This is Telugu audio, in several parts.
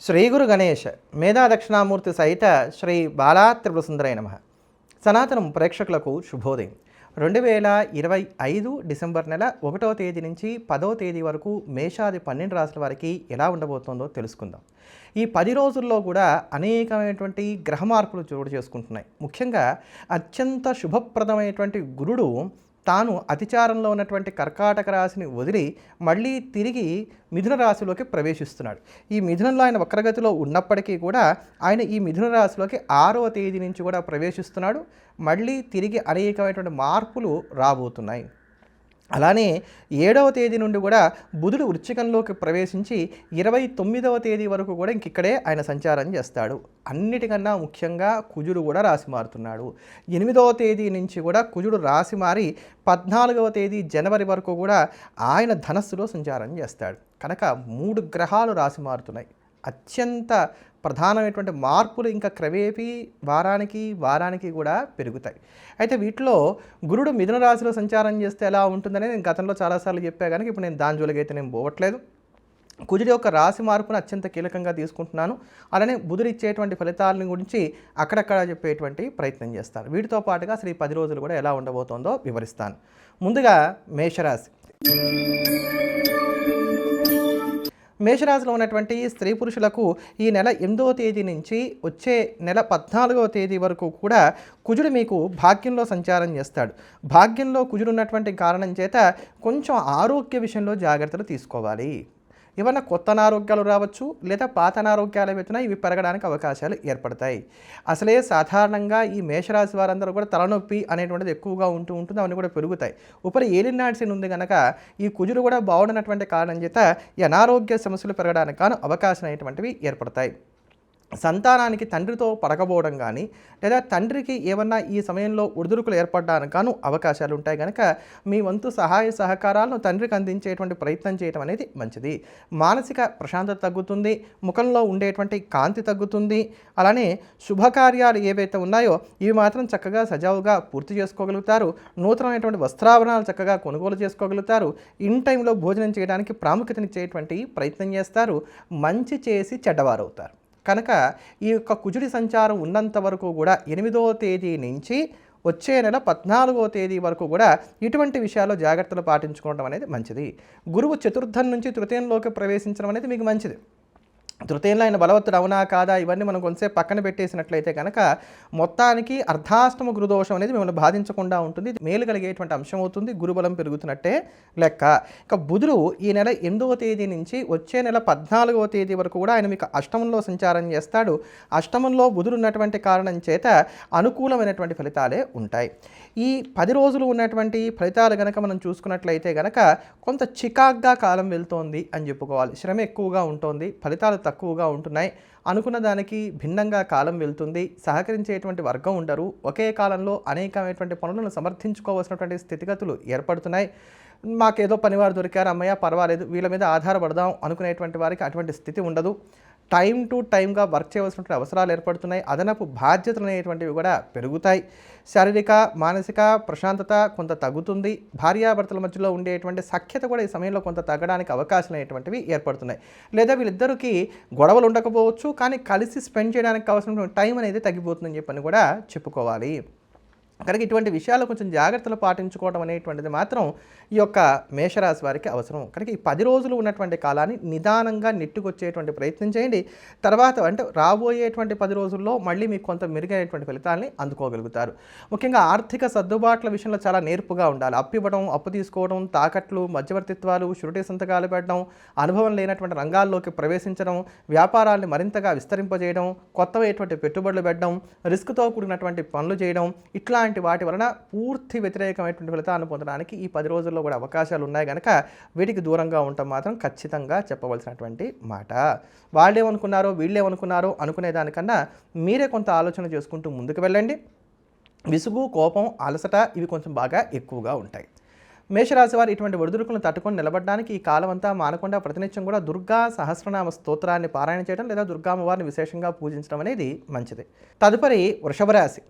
శ్రీ గురు గణేష్ మేధా దక్షిణామూర్తి సహిత శ్రీ బాలా త్రిపురసుందరై నమః. సనాతనం ప్రేక్షకులకు శుభోదయం. 2025 డిసెంబర్ నెల 1వ తేదీ నుంచి 10వ తేదీ వరకు మేషాది 12 రాశుల వారికి ఎలా ఉండబోతుందో తెలుసుకుందాం. ఈ 10 రోజుల్లో కూడా అనేకమైనటువంటి గ్రహ మార్పులు చోటు చేసుకుంటున్నాయి. ముఖ్యంగా అత్యంత శుభప్రదమైనటువంటి గురుడు తాను అతిచారంలో ఉన్నటువంటి కర్కాటక రాశిని వదిలి మళ్ళీ తిరిగి మిథున రాశిలోకి ప్రవేశిస్తున్నాడు. ఈ మిథునంలో ఆయన వక్రగతిలో ఉన్నప్పటికీ కూడా ఆయన ఈ మిథున రాశిలోకి 6వ తేదీ నుంచి కూడా ప్రవేశిస్తున్నాడు. మళ్ళీ తిరిగి అనేకమైనటువంటి మార్పులు రాబోతున్నాయి. అలానే 7వ తేదీ నుండి కూడా బుధుడు వృశ్చికంలోకి ప్రవేశించి 29వ తేదీ వరకు కూడా ఇక్కడే ఆయన సంచారం చేస్తాడు. అన్నిటికన్నా ముఖ్యంగా కుజుడు కూడా రాశి మారుతున్నాడు. 8వ తేదీ నుంచి కూడా కుజుడు రాశి మారి 14వ తేదీ జనవరి వరకు కూడా ఆయన ధనస్సులో సంచారం చేస్తాడు. కనుక 3 గ్రహాలు రాశి మారుతున్నాయి. అత్యంత ప్రధానమైనటువంటి మార్పులు ఇంకా క్రమేపీ వారానికి కూడా పెరుగుతాయి. అయితే వీటిలో గురుడు మిథున రాశిలో సంచారం చేస్తే ఎలా ఉంటుందని నేను గతంలో చాలాసార్లు చెప్పా, కనుక ఇప్పుడు నేను దాని జోలికి అయితే నేను పోవట్లేదు. కుజుడి యొక్క రాశి మార్పును అత్యంత కీలకంగా తీసుకుంటున్నాను. అలానే బుధుడు ఇచ్చేటువంటి ఫలితాలను గురించి అక్కడక్కడ చెప్పేటువంటి ప్రయత్నం చేస్తాను. వీటితో పాటుగా అసలు ఈ 10 రోజులు కూడా ఎలా ఉండబోతోందో వివరిస్తాను. ముందుగా మేషరాశి. మేషరాశిలో ఉన్నటువంటి స్త్రీ పురుషులకు ఈ నెల 8వ తేదీ నుంచి వచ్చే నెల 14వ తేదీ వరకు కూడా కుజుడు మీకు భాగ్యంలో సంచారం చేస్తాడు. భాగ్యంలో కుజుడు ఉన్నటువంటి కారణం చేత కొంచెం ఆరోగ్య విషయంలో జాగ్రత్తలు తీసుకోవాలి. ఏమన్నా కొత్త అనారోగ్యాలు రావచ్చు, లేదా పాత అనారోగ్యాలు ఏవైతున్నా ఇవి పెరగడానికి అవకాశాలు ఏర్పడతాయి. అసలే సాధారణంగా ఈ మేషరాశి వారందరూ కూడా తలనొప్పి అనేటువంటిది ఎక్కువగా ఉంటుంది, అవన్నీ కూడా పెరుగుతాయి. ఉపరి ఏలినాటి శని ఉంది కనుక ఈ కుజుడు కూడా బాగుండనటువంటి కారణం చేత ఈ అనారోగ్య సమస్యలు పెరగడానికి కాను అవకాశం అనేటువంటివి ఏర్పడతాయి. సంతానానికి తండ్రితో పడకపోవడం కానీ, లేదా తండ్రికి ఏమన్నా ఈ సమయంలో ఒడిదుడుకులు ఏర్పడడానికి గాను అవకాశాలు ఉంటాయి. కనుక మీ వంతు సహాయ సహకారాలను తండ్రికి అందించేటువంటి ప్రయత్నం చేయడం అనేది మంచిది. మానసిక ప్రశాంతత తగ్గుతుంది, ముఖంలో ఉండేటువంటి కాంతి తగ్గుతుంది. అలానే శుభకార్యాలు ఏవైతే ఉన్నాయో ఇవి మాత్రం చక్కగా సజావుగా పూర్తి చేసుకోగలుగుతారు. నూతనమైనటువంటి వస్త్రాభరణాలు చక్కగా కొనుగోలు చేసుకోగలుగుతారు. ఇన్ టైంలో భోజనం చేయడానికి ప్రాముఖ్యతనిచ్చేటువంటి ప్రయత్నం చేస్తారు. మంచి చేసి చెడ్డవారవుతారు. కనుక ఈ యొక్క కుజుడి సంచారం ఉన్నంత వరకు కూడా 8వ తేదీ నుంచి వచ్చే నెల 14వ తేదీ వరకు కూడా ఇటువంటి విషయాల్లో జాగ్రత్తలు పాటించుకోవడం అనేది మంచిది. గురువు చతుర్థం నుంచి తృతీయంలోకి ప్రవేశించడం అనేది మీకు మంచిది. తృతీయంలో ఆయన బలవత్తుడు అవునా కాదా ఇవన్నీ మనం కొంతసేపు పక్కన పెట్టేసినట్లయితే కనుక మొత్తానికి అర్ధాష్టమ గురుదోషం అనేది మిమ్మల్ని బాధించకుండా ఉంటుంది. మేలు కలిగేటువంటి అంశం అవుతుంది. గురుబలం పెరుగుతున్నట్టే లెక్క. ఇక బుధుడు ఈ నెల 8వ తేదీ నుంచి వచ్చే నెల 14వ తేదీ వరకు కూడా ఆయన మీకు అష్టమంలో సంచారం చేస్తాడు. అష్టమంలో బుధుడు ఉన్నటువంటి కారణం చేత అనుకూలమైనటువంటి ఫలితాలే ఉంటాయి. ఈ 10 రోజులు ఉన్నటువంటి ఫలితాలు కనుక మనం చూసుకున్నట్లయితే కనుక కొంత చికాగ్గా కాలం వెళ్తోంది అని చెప్పుకోవాలి. శ్రమ ఎక్కువగా ఉంటుంది, ఫలితాలు తక్కువగా ఉంటున్నాయి. అనుకున్న దానికి భిన్నంగా కాలం వెళ్తుంది. సహకరించేటువంటి వర్గం ఉండరు. ఒకే కాలంలో అనేకమైనటువంటి పనులను సమర్థించుకోవాల్సినటువంటి స్థితిగతులు ఏర్పడుతున్నాయి. మాకేదో పనివారు దొరికారు, అమ్మయ్య పర్వాలేదు, వీళ్ళ మీద ఆధారపడదాం అనుకునేటువంటి వారికి అటువంటి స్థితి ఉండదు. టైం టు టైంగా వర్క్ చేయవలసినటువంటి అవసరాలు ఏర్పడుతున్నాయి. అదనపు బాధ్యతలు అనేటువంటివి కూడా పెరుగుతాయి. శారీరక మానసిక ప్రశాంతత కొంత తగ్గుతుంది. భార్యాభర్తల మధ్యలో ఉండేటువంటి సఖ్యత కూడా ఈ సమయంలో కొంత తగ్గడానికి అవకాశాలు అనేటువంటివి ఏర్పడుతున్నాయి. లేదా వీళ్ళిద్దరికీ గొడవలు ఉండకపోవచ్చు, కానీ కలిసి స్పెండ్ చేయడానికి కావాల్సినటువంటి టైం అనేది తగ్గిపోతుందని చెప్పని కూడా చెప్పుకోవాలి. కనుక ఇటువంటి విషయాల్లో కొంచెం జాగ్రత్తలు పాటించుకోవడం అనేటువంటిది మాత్రం ఈ యొక్క మేషరాశి వారికి అవసరం. కనుక ఈ 10 రోజులు ఉన్నటువంటి కాలాన్ని నిదానంగా నెట్టుకొచ్చేటువంటి ప్రయత్నం చేయండి. తర్వాత అంటే రాబోయేటువంటి 10 రోజుల్లో మళ్ళీ మీకు కొంత మెరుగైనటువంటి ఫలితాలని అందుకోగలుగుతారు. ముఖ్యంగా ఆర్థిక సర్దుబాట్ల విషయంలో చాలా నేర్పుగా ఉండాలి. అప్పు ఇవ్వడం, అప్పు తీసుకోవడం, తాకట్లు, మధ్యవర్తిత్వాలు, షూరిటీ సంతకాలు పెట్టడం, అనుభవం లేనటువంటి రంగాల్లోకి ప్రవేశించడం, వ్యాపారాన్ని మరింతగా విస్తరింపజేయడం, కొత్తమైనటువంటి పెట్టుబడులు పెట్టడం, రిస్క్తో కూడినటువంటి పనులు చేయడం, ఇట్లాంటి వాటి వలన పూర్తి వ్యతిరేకమైనటువంటి ఫలితాలను పొందడానికి ఈ 10 రోజుల్లో కూడా అవకాశాలు ఉన్నాయి. కనుక వీటికి దూరంగా ఉండటం మాత్రం ఖచ్చితంగా చెప్పవలసినటువంటి మాట. వాళ్ళేమనుకున్నారో వీళ్ళేమనుకున్నారో అనుకునేదానికన్నా మీరే కొంత ఆలోచన చేసుకుంటూ ముందుకు వెళ్ళండి. విసుగు, కోపం, అలసట ఇవి కొంచెం బాగా ఎక్కువగా ఉంటాయి. మేషరాశి వారు ఇటువంటి ఒడిదుడుకులను తట్టుకొని నిలబడడానికి ఈ కాలం అంతా మానకుండా ప్రతినిత్యం కూడా దుర్గా సహస్రనామ స్తోత్రాన్ని పారాయణ చేయడం, లేదా దుర్గామ్మవారిని విశేషంగా పూజించడం అనేది మంచిది. తదుపరి వృషభ రాశి.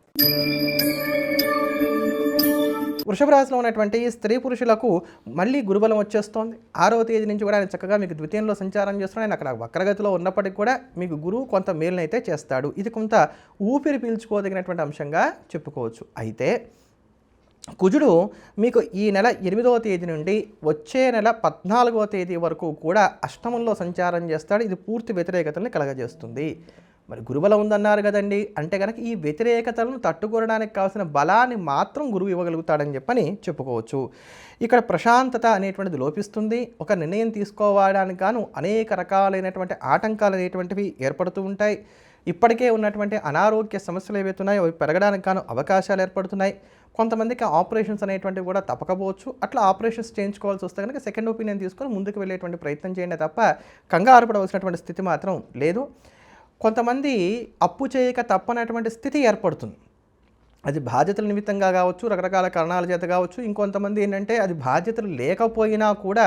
వృషభ రాశిలో ఉన్నటువంటి స్త్రీ పురుషులకు మళ్ళీ గురుబలం వచ్చేస్తోంది. 6వ తేదీ నుంచి కూడా ఆయన చక్కగా మీకు ద్వితీయంలో సంచారం చేస్తున్నాడు. ఆయన అక్కడ వక్రగతిలో ఉన్నప్పటికీ కూడా మీకు గురువు కొంత మేలునైతే చేస్తాడు. ఇది కొంత ఊపిరి పీల్చుకోదగినటువంటి అంశంగా చెప్పుకోవచ్చు. అయితే కుజుడు మీకు ఈ నెల 8వ తేదీ నుండి వచ్చే నెల 14వ తేదీ వరకు కూడా అష్టమంలో సంచారం చేస్తాడు. ఇది పూర్తి వ్యతిరేకతల్ని కలగజేస్తుంది. మరి గురుబలం ఉందన్నారు కదండి, అంటే కనుక ఈ వ్యతిరేకతలను తట్టుకోవడానికి కావాల్సిన బలాన్ని మాత్రం గురువు ఇవ్వగలుగుతాడని చెప్పని చెప్పుకోవచ్చు. ఇక్కడ ప్రశాంతత అనేటువంటిది లోపిస్తుంది. ఒక నిర్ణయం తీసుకోవడానికి గాను అనేక రకాలైనటువంటి ఆటంకాలు అనేటువంటివి ఏర్పడుతూ ఉంటాయి. ఇప్పటికే ఉన్నటువంటి అనారోగ్య సమస్యలు ఏవైతే ఉన్నాయో అవి పెరగడానికి గాను అవకాశాలు ఏర్పడుతున్నాయి. కొంతమందికి ఆపరేషన్స్ అనేటువంటివి కూడా తప్పకపోవచ్చు. అట్లా ఆపరేషన్స్ చేయించుకోవాల్సి వస్తే కనుక సెకండ్ ఒపీనియన్ తీసుకొని ముందుకు వెళ్ళేటువంటి ప్రయత్నం చేయండి తప్ప కంగారు పడవలసినటువంటి స్థితి మాత్రం లేదు. కొంతమంది అప్పు చేయక తప్పనటువంటి స్థితి ఏర్పడుతుంది. అది బాధ్యతల నిమిత్తంగా కావచ్చు, రకరకాల కారణాల చేత కావచ్చు. ఇంకొంతమంది ఏంటంటే అది బాధ్యతలు లేకపోయినా కూడా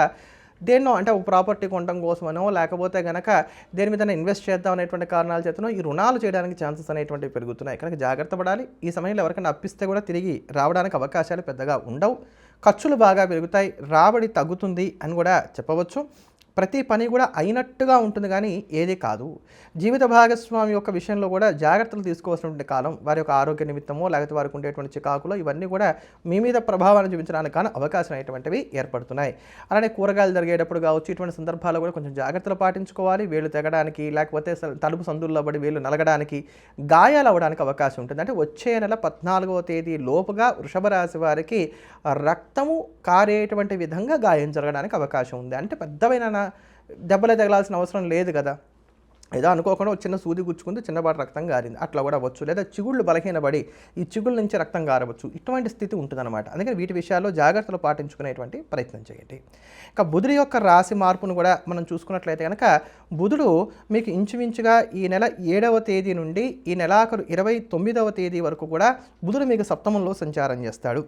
దేన్నో అంటే ఒక ప్రాపర్టీ కొనడం కోసమనో లేకపోతే కనుక దేని మీద ఇన్వెస్ట్ చేద్దాం అనేటువంటి కారణాల చేతనో ఈ రుణాలు చేయడానికి ఛాన్సెస్ అనేటువంటివి పెరుగుతున్నాయి. కనుక జాగ్రత్త పడాలి. ఈ సమయంలో ఎవరికైనా అప్పిస్తే కూడా తిరిగి రావడానికి అవకాశాలు పెద్దగా ఉండవు. ఖర్చులు బాగా పెరుగుతాయి, రాబడి తగ్గుతుంది అని కూడా చెప్పవచ్చు. ప్రతి పని కూడా అయినట్టుగా ఉంటుంది కానీ ఏది కాదు. జీవిత భాగస్వామి యొక్క విషయంలో కూడా జాగ్రత్తలు తీసుకోవాల్సినటువంటి కాలం. వారి యొక్క ఆరోగ్య నిమిత్తమో లేకపోతే వారికి ఉండేటువంటి చికాకులో ఇవన్నీ కూడా మీ మీద ప్రభావాన్ని చూపించడానికి కానీ అవకాశం అనేటువంటివి ఏర్పడుతున్నాయి. అలానే కూరగాయలు జరిగేటప్పుడు కావచ్చు, ఇటువంటి సందర్భాల్లో కూడా కొంచెం జాగ్రత్తలు పాటించుకోవాలి. వేళ్ళు తెగడానికి లేకపోతే తలుపు సందుల్లో పడి వేళ్ళు నలగడానికి, గాయాలు అవ్వడానికి అవకాశం ఉంటుంది. అంటే వచ్చే నెల 14వ తేదీ లోపుగా వృషభ రాశి వారికి రక్తము కారేటువంటి విధంగా గాయం జరగడానికి అవకాశం ఉంది. అంటే పెద్దవైన దెబ్బలే తగలాల్సిన అవసరం లేదు కదా, ఏదో అనుకోకుండా చిన్న సూది గుచ్చుకుంది, చిన్నపాటి రక్తం గారింది, అట్లా కూడా అవ్వచ్చు. లేదా చిగుళ్ళు బలహీనపడి ఈ చిగుళ్ళ నుంచి రక్తం గారవచ్చు. ఇటువంటి స్థితి ఉంటుందన్నమాట. అందుకని వీటి విషయాల్లో జాగ్రత్తలు పాటించుకునేటువంటి ప్రయత్నం చేయండి. ఇక బుధుడి యొక్క రాశి మార్పును కూడా మనం చూసుకున్నట్లయితే కనుక బుధుడు మీకు ఇంచుమించుగా ఈ నెల 7వ తేదీ నుండి ఈ నెలాఖరు 29వ తేదీ వరకు కూడా బుధుడు మీకు సప్తమంలో సంచారం చేస్తాడు.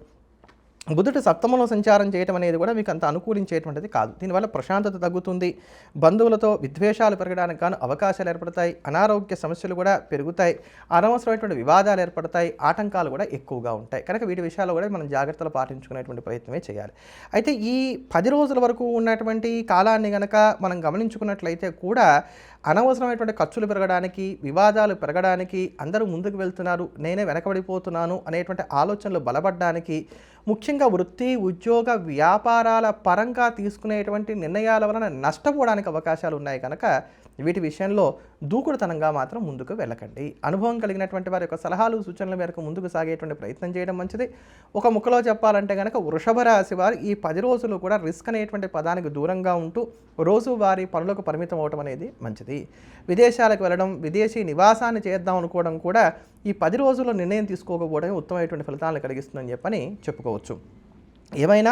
బుధుడు సప్తమంలో సంచారం చేయడం అనేది కూడా మీకు అంత అనుకూలించేటువంటిది కాదు. దీనివల్ల ప్రశాంతత తగ్గుతుంది. బంధువులతో విద్వేషాలు పెరగడానికి గాను అవకాశాలు ఏర్పడతాయి. అనారోగ్య సమస్యలు కూడా పెరుగుతాయి. అనవసరమైనటువంటి వివాదాలు ఏర్పడతాయి. ఆటంకాలు కూడా ఎక్కువగా ఉంటాయి. కనుక వీటి విషయాల్లో కూడా మనం జాగ్రత్తలు పాటించుకునేటువంటి ప్రయత్నమే చేయాలి. అయితే ఈ 10 రోజుల వరకు ఉన్నటువంటి కాలాన్ని కనుక మనం గమనించుకున్నట్లయితే కూడా అనవసరమైనటువంటి ఖర్చులు పెరగడానికి, వివాదాలు పెరగడానికి, అందరూ ముందుకు వెళ్తున్నారు, నేనే వెనకబడిపోతున్నాను అనేటువంటి ఆలోచనలు బలపడడానికి, ముఖ్యంగా వృత్తి, ఉద్యోగ, వ్యాపారాల పరంగా తీసుకునేటువంటి నిర్ణయాల వలన నష్టపోవడానికి అవకాశాలు ఉన్నాయి. కనుక వీటి విషయంలో దూకుడుతనంగా మాత్రం ముందుకు వెళ్ళకండి. అనుభవం కలిగినటువంటి వారి యొక్క సలహాలు, సూచనల మేరకు ముందుకు సాగేటువంటి ప్రయత్నం చేయడం మంచిది. ఒక ముక్కలో చెప్పాలంటే కనుక వృషభ రాశి వారు ఈ 10 రోజులు కూడా రిస్క్ అనేటువంటి పదానికి దూరంగా ఉంటూ రోజువారీ పనులకు పరిమితం అవడం అనేది మంచిది. విదేశాలకు వెళ్ళడం, విదేశీ నివాసాన్ని చేద్దాం అనుకోవడం కూడా ఈ 10 రోజుల్లో నిర్ణయం తీసుకోకపోవడం ఉత్తమమైనటువంటి ఫలితాలను కలిగిస్తుందని చెప్పని చెప్పుకోవచ్చు. ఏమైనా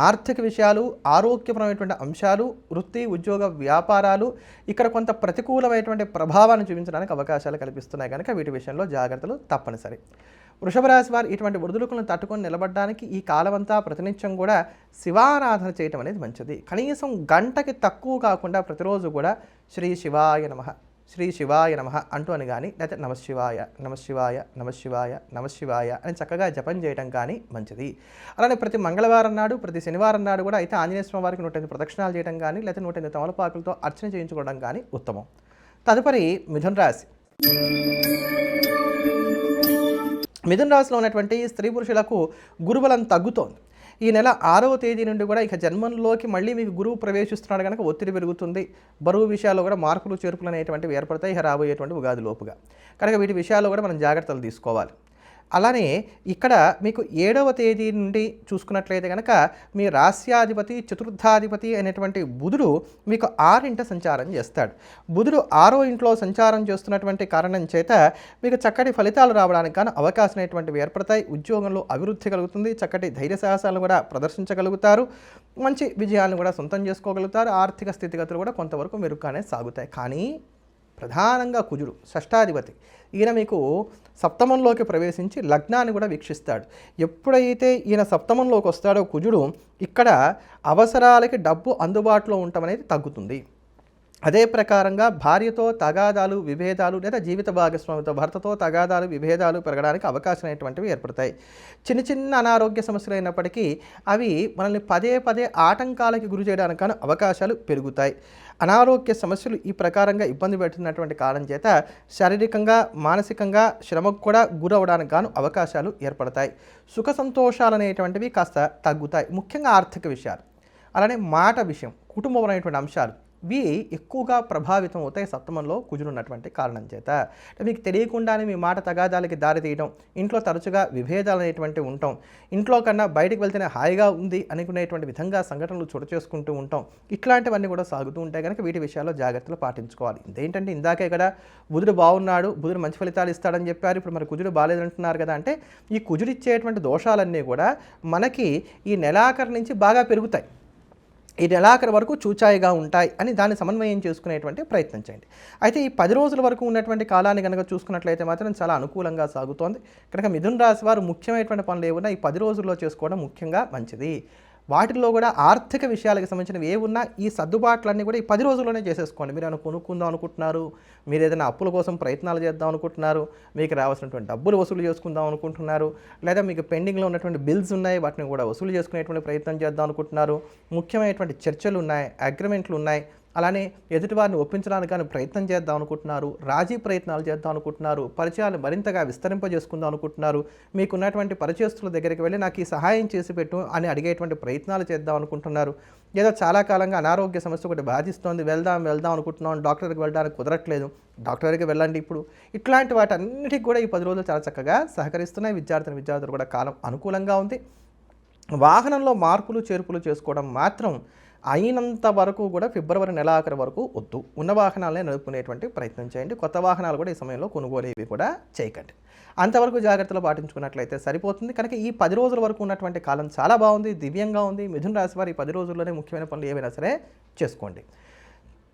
ఆర్థిక విషయాలు, ఆరోగ్యపరమైనటువంటి అంశాలు, వృత్తి, ఉద్యోగ, వ్యాపారాలు ఇక్కడ కొంత ప్రతికూలమైనటువంటి ప్రభావాన్ని చూపించడానికి అవకాశాలు కల్పిస్తున్నాయి. కనుక వీటి విషయంలో జాగ్రత్తలు తప్పనిసరి. వృషభ రాశి వారు ఇటువంటి ఒడిదుడుకులను తట్టుకొని నిలబడడానికి ఈ కాలమంతా ప్రతినిత్యం కూడా శివారాధన చేయటం అనేది మంచిది. కనీసం గంటకి తక్కువ కాకుండా ప్రతిరోజు కూడా శ్రీ శివాయ నమః, శ్రీ శివాయ నమః అంటూ అని కానీ, లేకపోతే నమశివాయ నమశివాయ నమశివాయ నమశివాయ అని చక్కగా జపం చేయడం కానీ మంచిది. అలానే ప్రతి మంగళవారం నాడు, ప్రతి శనివారం నాడు కూడా అయితే ఆంజనేయ స్వామి వారికి 108 ప్రదక్షిణాలు చేయడం కానీ, లేకపోతే 108 తమలపాకులతో అర్చన చేయించుకోవడం కానీ ఉత్తమం. తదుపరి మిథున రాశి. మిథున రాశిలో ఉన్నటువంటి స్త్రీ పురుషులకు గురుబలం తగ్గుతోంది. ఈ నెల 6వ తేదీ నుండి కూడా ఇక జన్మంలోకి మళ్ళీ మీకు గురువు ప్రవేశిస్తున్నాడు కనుక ఒత్తిడి పెరుగుతుంది. బరువు విషయాల్లో కూడా మార్పులు చేర్పులు అనేటువంటివి ఏర్పడతాయి రాబోయేటువంటి ఉగాది లోపుగా. కనుక వీటి విషయాల్లో కూడా మనం జాగ్రత్తలు తీసుకోవాలి. అలానే ఇక్కడ మీకు 7వ తేదీ నుండి చూసుకున్నట్లయితే కనుక మీ రాస్యాధిపతి, చతుర్థాధిపతి అయినటువంటి బుధుడు మీకు 6వ సంచారం చేస్తాడు. బుధుడు 6వ ఇంట్లో సంచారం చేస్తున్నటువంటి కారణం చేత మీకు చక్కటి ఫలితాలు రావడానికి కానీ అవకాశం అనేటువంటివి ఏర్పడతాయి. ఉద్యోగంలో అభివృద్ధి కలుగుతుంది. చక్కటి ధైర్య సాహసాలను కూడా ప్రదర్శించగలుగుతారు. మంచి విజయాలను కూడా సొంతం చేసుకోగలుగుతారు. ఆర్థిక స్థితిగతులు కూడా కొంతవరకు మెరుగ్గానే సాగుతాయి. కానీ ప్రధానంగా కుజుడు షష్టాధిపతి, ఈయన మీకు సప్తమంలోకి ప్రవేశించి లగ్నాన్ని కూడా వీక్షిస్తాడు. ఎప్పుడైతే ఈయన సప్తమంలోకి వస్తాడో కుజుడు, ఇక్కడ అవసరాలకి డబ్బు అందుబాటులో ఉండటం అనేది తగ్గుతుంది. అదే ప్రకారంగా భార్యతో తగాదాలు, విభేదాలు లేదా జీవిత భాగస్వామితో భర్తతో తగాదాలు, విభేదాలు పెరగడానికి అవకాశం అనేటువంటివి ఏర్పడతాయి. చిన్న చిన్న అనారోగ్య సమస్యలు అయినప్పటికీ అవి మనల్ని పదే పదే ఆటంకాలకి గురి చేయడానికి కానీ అవకాశాలు పెరుగుతాయి. అనారోగ్య సమస్యలు ఈ ప్రకారంగా ఇబ్బంది పెడుతున్నటువంటి కారణం చేత శారీరకంగా, మానసికంగా శ్రమకు కూడా గురవడానికి గాను అవకాశాలు ఏర్పడతాయి. సుఖ సంతోషాలు అనేటువంటివి కాస్త తగ్గుతాయి. ముఖ్యంగా ఆర్థిక విషయాలు, అలానే మాట విషయం, కుటుంబపరమైనటువంటి అంశాలు ఇవి ఎక్కువగా ప్రభావితం అవుతాయి సప్తమంలో కుజుడున్నటువంటి కారణం చేత. మీకు తెలియకుండానే మీ మాట తగాదాలకి దారితీయడం, ఇంట్లో తరచుగా విభేదాలు అనేటువంటివి ఉంటాం, ఇంట్లో కన్నా బయటకు వెళ్తేనే హాయిగా ఉంది అనుకునేటువంటి విధంగా సంఘటనలు చోటు చేసుకుంటూ ఉంటాం. ఇట్లాంటివన్నీ కూడా సాగుతూ ఉంటాయి కనుక వీటి విషయాల్లో జాగ్రత్తలు పాటించుకోవాలి. ఇదేంటంటే ఇందాకే కదా బుధుడు బాగున్నాడు, బుధుడు మంచి ఫలితాలు ఇస్తాడని చెప్పారు, ఇప్పుడు మరి కుజుడు బాగాలేదంటున్నారు కదా అంటే ఈ కుజుడు ఇచ్చేటువంటి దోషాలన్నీ కూడా మనకి ఈ నెలాఖరు నుంచి బాగా పెరుగుతాయి. ఈ నెలాఖరు వరకు చూచాయిగా ఉంటాయి అని దాన్ని సమన్వయం చేసుకునేటువంటి ప్రయత్నం చేయండి. అయితే ఈ 10 రోజుల వరకు ఉన్నటువంటి కాలాన్ని కనుక చూసుకున్నట్లయితే మాత్రం చాలా అనుకూలంగా సాగుతోంది కనుక మిథున రాశి వారు ముఖ్యమైనటువంటి పనులు ఏమున్నా ఈ 10 రోజుల్లో చేసుకోవడం ముఖ్యంగా మంచిది. వాటిల్లో కూడా ఆర్థిక విషయాలకు సంబంధించినవి ఏమున్నా ఈ సర్దుబాట్లన్నీ కూడా ఈ 10 రోజుల్లోనే చేసేసుకోండి. మీరు ఏమైనా కొనుక్కుందాం అనుకుంటున్నారు, మీరు ఏదైనా అప్పుల కోసం ప్రయత్నాలు చేద్దాం అనుకుంటున్నారు, మీకు రావాల్సినటువంటి డబ్బులు వసూలు చేసుకుందాం అనుకుంటున్నారు, లేదా మీకు పెండింగ్లో ఉన్నటువంటి బిల్స్ ఉన్నాయి వాటిని కూడా వసూలు చేసుకునేటువంటి ప్రయత్నం చేద్దాం అనుకుంటున్నారు, ముఖ్యమైనటువంటి చర్చలు ఉన్నాయి, అగ్రిమెంట్లు ఉన్నాయి, అలానే ఎదుటివారిని ఒప్పించడానికి కానీ ప్రయత్నం చేద్దాం అనుకుంటున్నారు, రాజీ ప్రయత్నాలు చేద్దాం అనుకుంటున్నారు, పరిచయాలు మరింతగా విస్తరింపజేసుకుందాం అనుకుంటున్నారు, మీకున్నటువంటి పరిచయస్తుల దగ్గరికి వెళ్ళి నాకు ఈ సహాయం చేసి పెట్టు అని అడిగేటువంటి ప్రయత్నాలు చేద్దాం అనుకుంటున్నారు, ఏదో చాలా కాలంగా అనారోగ్య సమస్య ఒకటి బాధిస్తోంది, వెళ్దాం అనుకుంటున్నాం, డాక్టర్కి వెళ్ళడానికి కుదరట్లేదు, డాక్టర్ దగ్గరికి వెళ్ళండి ఇప్పుడు. ఇట్లాంటి వాటన్నిటికి కూడా ఈ 10 రోజులు చాలా చక్కగా సహకరిస్తున్నాయి. విద్యార్థులు కూడా కాలం అనుకూలంగా ఉంది. వాహనంలో మార్పులు చేర్పులు చేసుకోవడం మాత్రం అయినంత వరకు కూడా ఫిబ్రవరి నెలాఖరు వరకు వద్దు. ఉన్న వాహనాలనే నడుపుకునేటువంటి ప్రయత్నం చేయండి. కొత్త వాహనాలు కూడా ఈ సమయంలో కొనుగోలు కూడా చేయకండి. అంతవరకు జాగ్రత్తలు పాటించుకున్నట్లయితే సరిపోతుంది. కనుక ఈ 10 రోజుల వరకు ఉన్నటువంటి కాలం చాలా బాగుంది, దివ్యంగా ఉంది. మిథున రాశి వారు ఈ 10 రోజుల్లోనే ముఖ్యమైన పనులు ఏవైనా సరే చేసుకోండి.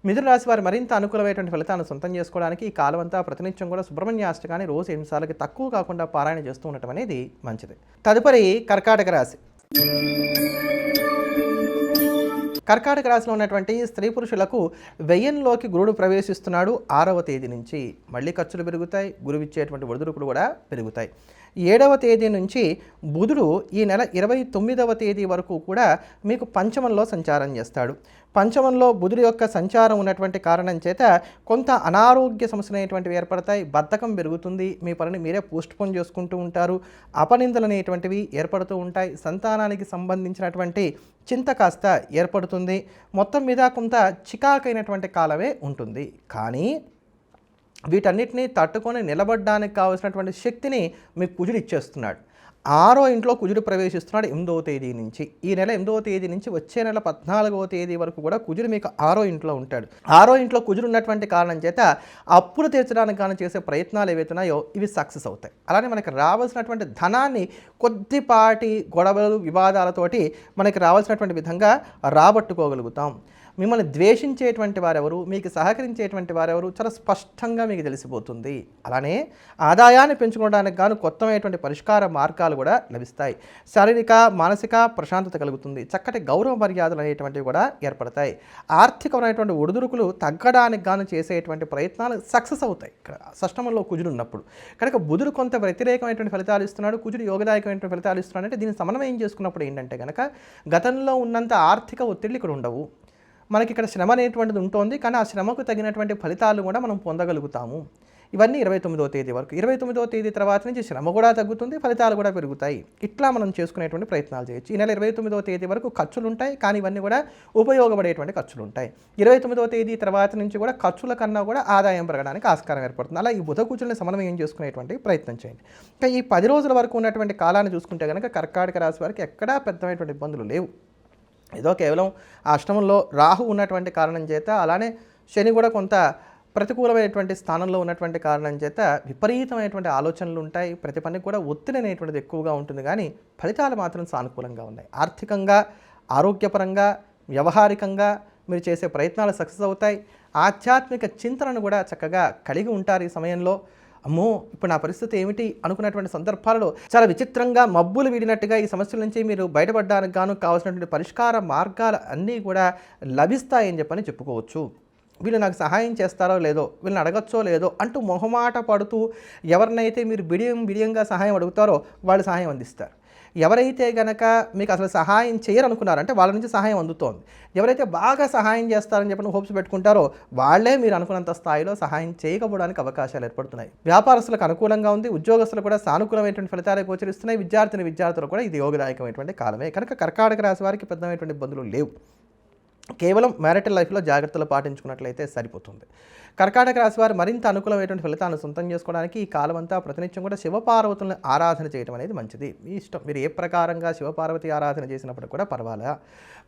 మిథున రాశి వారు మరింత అనుకూలమైనటువంటి ఫలితాలను సొంతం చేసుకోవడానికి ఈ కాలం అంతా ప్రతినిత్యం కూడా సుబ్రహ్మణ్య అష్టకాన్ని రోజు 8 సార్లకి తక్కువ కాకుండా పారాయణ చేస్తూ ఉండటం అనేది మంచిది. తదుపరి కర్కాటక రాశి. కర్కాటక రాశిలో ఉన్నటువంటి స్త్రీ పురుషులకు వ్యయంలోకి గురుడు ప్రవేశిస్తున్నాడు 6వ తేదీ నుంచి. మళ్ళీ ఖర్చులు పెరుగుతాయి, గురువు ఇచ్చేటువంటి ఒడిదుడుకులు కూడా పెరుగుతాయి. 7వ తేదీ నుంచి బుధుడు ఈ నెల 29వ తేదీ వరకు కూడా మీకు పంచమంలో సంచారం చేస్తాడు. పంచమంలో బుధుడు యొక్క సంచారం ఉన్నటువంటి కారణం చేత కొంత అనారోగ్య సమస్యలు అనేటువంటివి ఏర్పడతాయి, బద్ధకం పెరుగుతుంది, మీ పనిని మీరే పోస్ట్పోన్ చేసుకుంటూ ఉంటారు, అపనిందలు అనేటువంటివి ఏర్పడుతూ ఉంటాయి, సంతానానికి సంబంధించినటువంటి చింత కాస్త ఏర్పడుతుంది. మొత్తం మీద కొంత చికాకైనటువంటి కాలమే ఉంటుంది. కానీ వీటన్నిటినీ తట్టుకొని నిలబడడానికి కావాల్సినటువంటి శక్తిని మీకు కుజుడు ఇచ్చేస్తున్నాడు. 6వ ఇంట్లో కుజుడు ప్రవేశిస్తున్నాడు 8వ తేదీ నుంచి. ఈ నెల 8వ తేదీ నుంచి వచ్చే నెల 14వ తేదీ వరకు కూడా కుజుడు మీకు 6వ ఇంట్లో ఉంటాడు. 6వ ఇంట్లో కుజుడు ఉన్నటువంటి కారణం చేత అప్పులు తీర్చడానికి కానీ చేసే ప్రయత్నాలు ఏవైతున్నాయో ఇవి సక్సెస్ అవుతాయి. అలానే మనకి రావాల్సినటువంటి ధనాన్ని కొద్దిపాటి గొడవలు వివాదాలతోటి మనకి రావాల్సినటువంటి విధంగా రాబట్టుకోగలుగుతాం. మిమ్మల్ని ద్వేషించేటువంటి వారెవరు, మీకు సహకరించేటువంటి వారెవరు చాలా స్పష్టంగా మీకు తెలిసిపోతుంది. అలానే ఆదాయాన్ని పెంచుకోవడానికి గాను కొత్తమైనటువంటి పరిష్కార మార్గాలు కూడా లభిస్తాయి. శారీరక మానసిక ప్రశాంతత కలుగుతుంది. చక్కటి గౌరవ మర్యాదలు అనేటువంటివి కూడా ఏర్పడతాయి. ఆర్థికమైనటువంటి ఒడిదుడుకులు తగ్గడానికి గాను చేసేటువంటి ప్రయత్నాలు సక్సెస్ అవుతాయి. ఇక్కడ షష్టమంలో కుజుడు ఉన్నప్పుడు కనుక బుధుడు కొంత వ్యతిరేకమైనటువంటి ఫలితాలు ఇస్తున్నాడు, కుజుడు యోగదాయకమైనటువంటి ఫలితాలు ఇస్తున్నాడు. అంటే దీన్ని సమన్వయం చేసుకున్నప్పుడు ఏంటంటే కనుక గతంలో ఉన్నంత ఆర్థిక ఒత్తిళ్ళు ఇక్కడ ఉండవు. మనకి ఇక్కడ శ్రమ అనేటువంటిది ఉంటుంది, కానీ ఆ శ్రమకు తగినటువంటి ఫలితాలు కూడా మనం పొందగలుగుతాము. ఇవన్నీ 29వ తేదీ వరకు. 29వ తేదీ తర్వాత నుంచి శ్రమ కూడా తగ్గుతుంది, ఫలితాలు కూడా పెరుగుతాయి. ఇట్లా మనం చేసుకునేటువంటి ప్రయత్నాలు చేయొచ్చు. ఈ నెల 29వ తేదీ వరకు ఖర్చులు ఉంటాయి, కానీ ఇవన్నీ కూడా ఉపయోగపడేటువంటి ఖర్చులు ఉంటాయి. 29వ తేదీ తర్వాత నుంచి కూడా ఖర్చుల కన్నా కూడా ఆదాయం పెరగడానికి ఆస్కారం ఏర్పడుతుంది. అలా ఈ బుధ కూచుల్ని సమన్వయం చేసుకునేటువంటి ప్రయత్నం చేయండి. ఇంకా ఈ 10 రోజుల వరకు ఉన్నటువంటి కాలాన్ని చూసుకుంటే కనుక కర్కాటక రాశి వారికి ఎక్కడా పెద్దమైనటువంటి ఇబ్బందులు లేవు. ఏదో కేవలం ఆ అష్టమంలో రాహు ఉన్నటువంటి కారణం చేత, అలానే శని కూడా కొంత ప్రతికూలమైనటువంటి స్థానంలో ఉన్నటువంటి కారణం చేత విపరీతమైనటువంటి ఆలోచనలు ఉంటాయి. ప్రతి పనికి కూడా ఒత్తిడి అనేటువంటిది ఎక్కువగా ఉంటుంది, కానీ ఫలితాలు మాత్రం సానుకూలంగా ఉన్నాయి. ఆర్థికంగా, ఆరోగ్యపరంగా, వ్యవహారికంగా మీరు చేసే ప్రయత్నాలు సక్సెస్ అవుతాయి. ఆధ్యాత్మిక చింతనను కూడా చక్కగా కలిగి ఉంటారు ఈ సమయంలో. అమ్మో ఇప్పుడు నా పరిస్థితి ఏమిటి అనుకున్నటువంటి సందర్భాలలో చాలా విచిత్రంగా మబ్బులు వీడినట్టుగా ఈ సమస్యల నుంచి మీరు బయటపడడానికి గాను కావాల్సినటువంటి పరిష్కార మార్గాలు అన్నీ కూడా లభిస్తాయని చెప్పుకోవచ్చు. వీళ్ళు నాకు సహాయం చేస్తారో లేదో, వీళ్ళని అడగచ్చో లేదో అంటూ మొహమాట పడుతూ ఎవరినైతే మీరు బిడియంగా సహాయం అడుగుతారో వాళ్ళు సహాయం అందిస్తారు. ఎవరైతే గనక మీకు అసలు సహాయం చేయరనుకున్నారో అంటే వాళ్ళ నుంచి సహాయం అందుతోంది. ఎవరైతే బాగా సహాయం చేస్తారని చెప్పిన హోప్స్ పెట్టుకుంటారో వాళ్ళే మీరు అనుకున్నంత స్థాయిలో సహాయం చేయకపోవడానికి అవకాశాలు ఏర్పడుతున్నాయి. వ్యాపారస్తులకు అనుకూలంగా ఉంది. ఉద్యోగస్తులు కూడా సానుకూలమైనటువంటి ఫలితాలు గోచరిస్తున్నాయి. విద్యార్థులు కూడా ఇది యోగదాయకమైనటువంటి కాలమే. కనుక కర్కాటక రాశి వారికి పెద్దమైనటువంటి ఇబ్బందులు లేవు. కేవలం మ్యారిటల్ లైఫ్లో జాగ్రత్తలు పాటించుకున్నట్లయితే సరిపోతుంది. కర్కాటక రాశి వారు మరింత అనుకూలమైనటువంటి ఫలితాలను సొంతం చేసుకోవడానికి ఈ కాలం అంతా ప్రతినిత్యం కూడా శివపార్వతులను ఆరాధన చేయడం అనేది మంచిది. మీ ఇష్టం, మీరు ఏ ప్రకారంగా శివపార్వతి ఆరాధన చేసినప్పుడు కూడా పర్వాలా.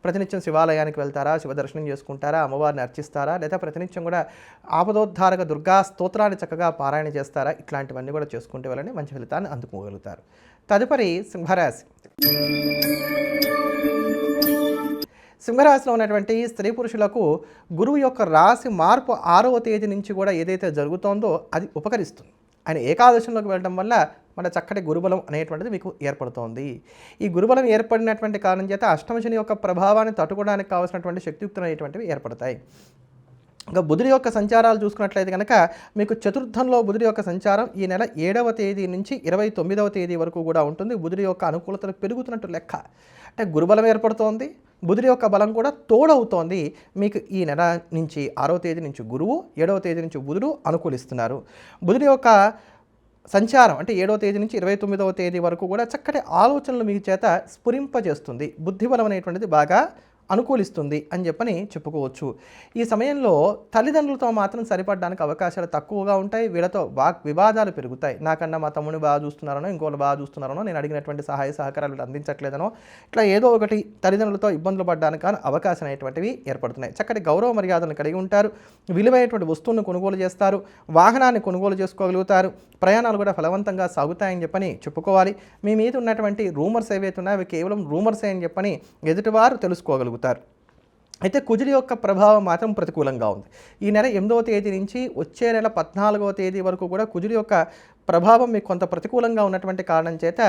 ప్రతినిత్యం శివాలయానికి వెళ్తారా, శివ దర్శనం చేసుకుంటారా, అమ్మవారిని అర్చిస్తారా, లేదా ప్రతినిత్యం కూడా ఆపదోద్ధారక దుర్గా స్తోత్రాన్ని చక్కగా పారాయణ చేస్తారా, ఇట్లాంటివన్నీ కూడా చేసుకుంటే వెళ్ళని మంచి ఫలితాన్ని అందుకోగలుగుతారు. తదుపరి సింహరాశి. సింహరాశిలో ఉన్నటువంటి స్త్రీ పురుషులకు గురువు యొక్క రాశి మార్పు 6వ తేదీ నుంచి కూడా ఏదైతే జరుగుతోందో అది ఉపకరిస్తుంది. ఆయన ఏకాదశంలోకి వెళ్ళడం వల్ల మన చక్కటి గురుబలం అనేటువంటిది మీకు ఏర్పడుతోంది. ఈ గురుబలం ఏర్పడినటువంటి కారణం చేత అష్టమశని యొక్క ప్రభావాన్ని తట్టుకోవడానికి కావాల్సినటువంటి శక్తియుక్తులు అనేటువంటివి ఏర్పడతాయి. ఇంకా బుధుడి యొక్క సంచారాలు చూసుకున్నట్లయితే కనుక మీకు చతుర్థంలో బుధుడి యొక్క సంచారం ఈ నెల 7వ తేదీ నుంచి 29వ తేదీ వరకు కూడా ఉంటుంది. బుధుడి యొక్క అనుకూలతలు పెరుగుతున్నట్టు లెక్క. అంటే గురుబలం ఏర్పడుతోంది, బుధుడి యొక్క బలం కూడా తోడవుతోంది. మీకు ఈ నెల నుంచి 6వ తేదీ నుంచి గురువు, 7వ తేదీ నుంచి బుధుడు అనుకూలిస్తున్నారు. బుధుడి యొక్క సంచారం అంటే 7వ తేదీ నుంచి 29వ తేదీ వరకు కూడా చక్కటి ఆలోచనలు మీ చేత స్ఫురింపజేస్తుంది. బుద్ధిబలం అనేటువంటిది బాగా అనుకూలిస్తుంది అని చెప్పని చెప్పుకోవచ్చు. ఈ సమయంలో తల్లిదండ్రులతో మాత్రం సరిపడడానికి అవకాశాలు తక్కువగా ఉంటాయి. వీళ్ళతో వివాదాలు పెరుగుతాయి. నాకన్నా మా తమ్ముని బాగా చూస్తున్నారనో, ఇంకోళ్ళు బాగా చూస్తున్నారనో, నేను అడిగినటువంటి సహాయ సహకారాలు అందించట్లేదనో, ఇట్లా ఏదో ఒకటి తల్లిదండ్రులతో ఇబ్బందులు పడడానికి అవకాశం అనేటువంటివి ఏర్పడుతున్నాయి. చక్కటి గౌరవ మర్యాదలను కలిగి ఉంటారు. విలువైనటువంటి వస్తువులను కొనుగోలు చేస్తారు. వాహనాన్ని కొనుగోలు చేసుకోగలుగుతారు. ప్రయాణాలు కూడా ఫలవంతంగా సాగుతాయని చెప్పని చెప్పుకోవాలి. మీ మీద ఉన్నటువంటి రూమర్స్ ఏవైతే ఉన్నాయో అవి కేవలం రూమర్సే అని చెప్పని ఎదుటివారు తెలుసుకోగలుగుతారు. అయితే కుజుడి యొక్క ప్రభావం మాత్రం ప్రతికూలంగా ఉంది. ఈ నెల 8వ తేదీ నుంచి వచ్చే నెల 14వ తేదీ వరకు కూడా కుజుడి యొక్క ప్రభావం మీకు కొంత ప్రతికూలంగా ఉన్నటువంటి కారణం చేత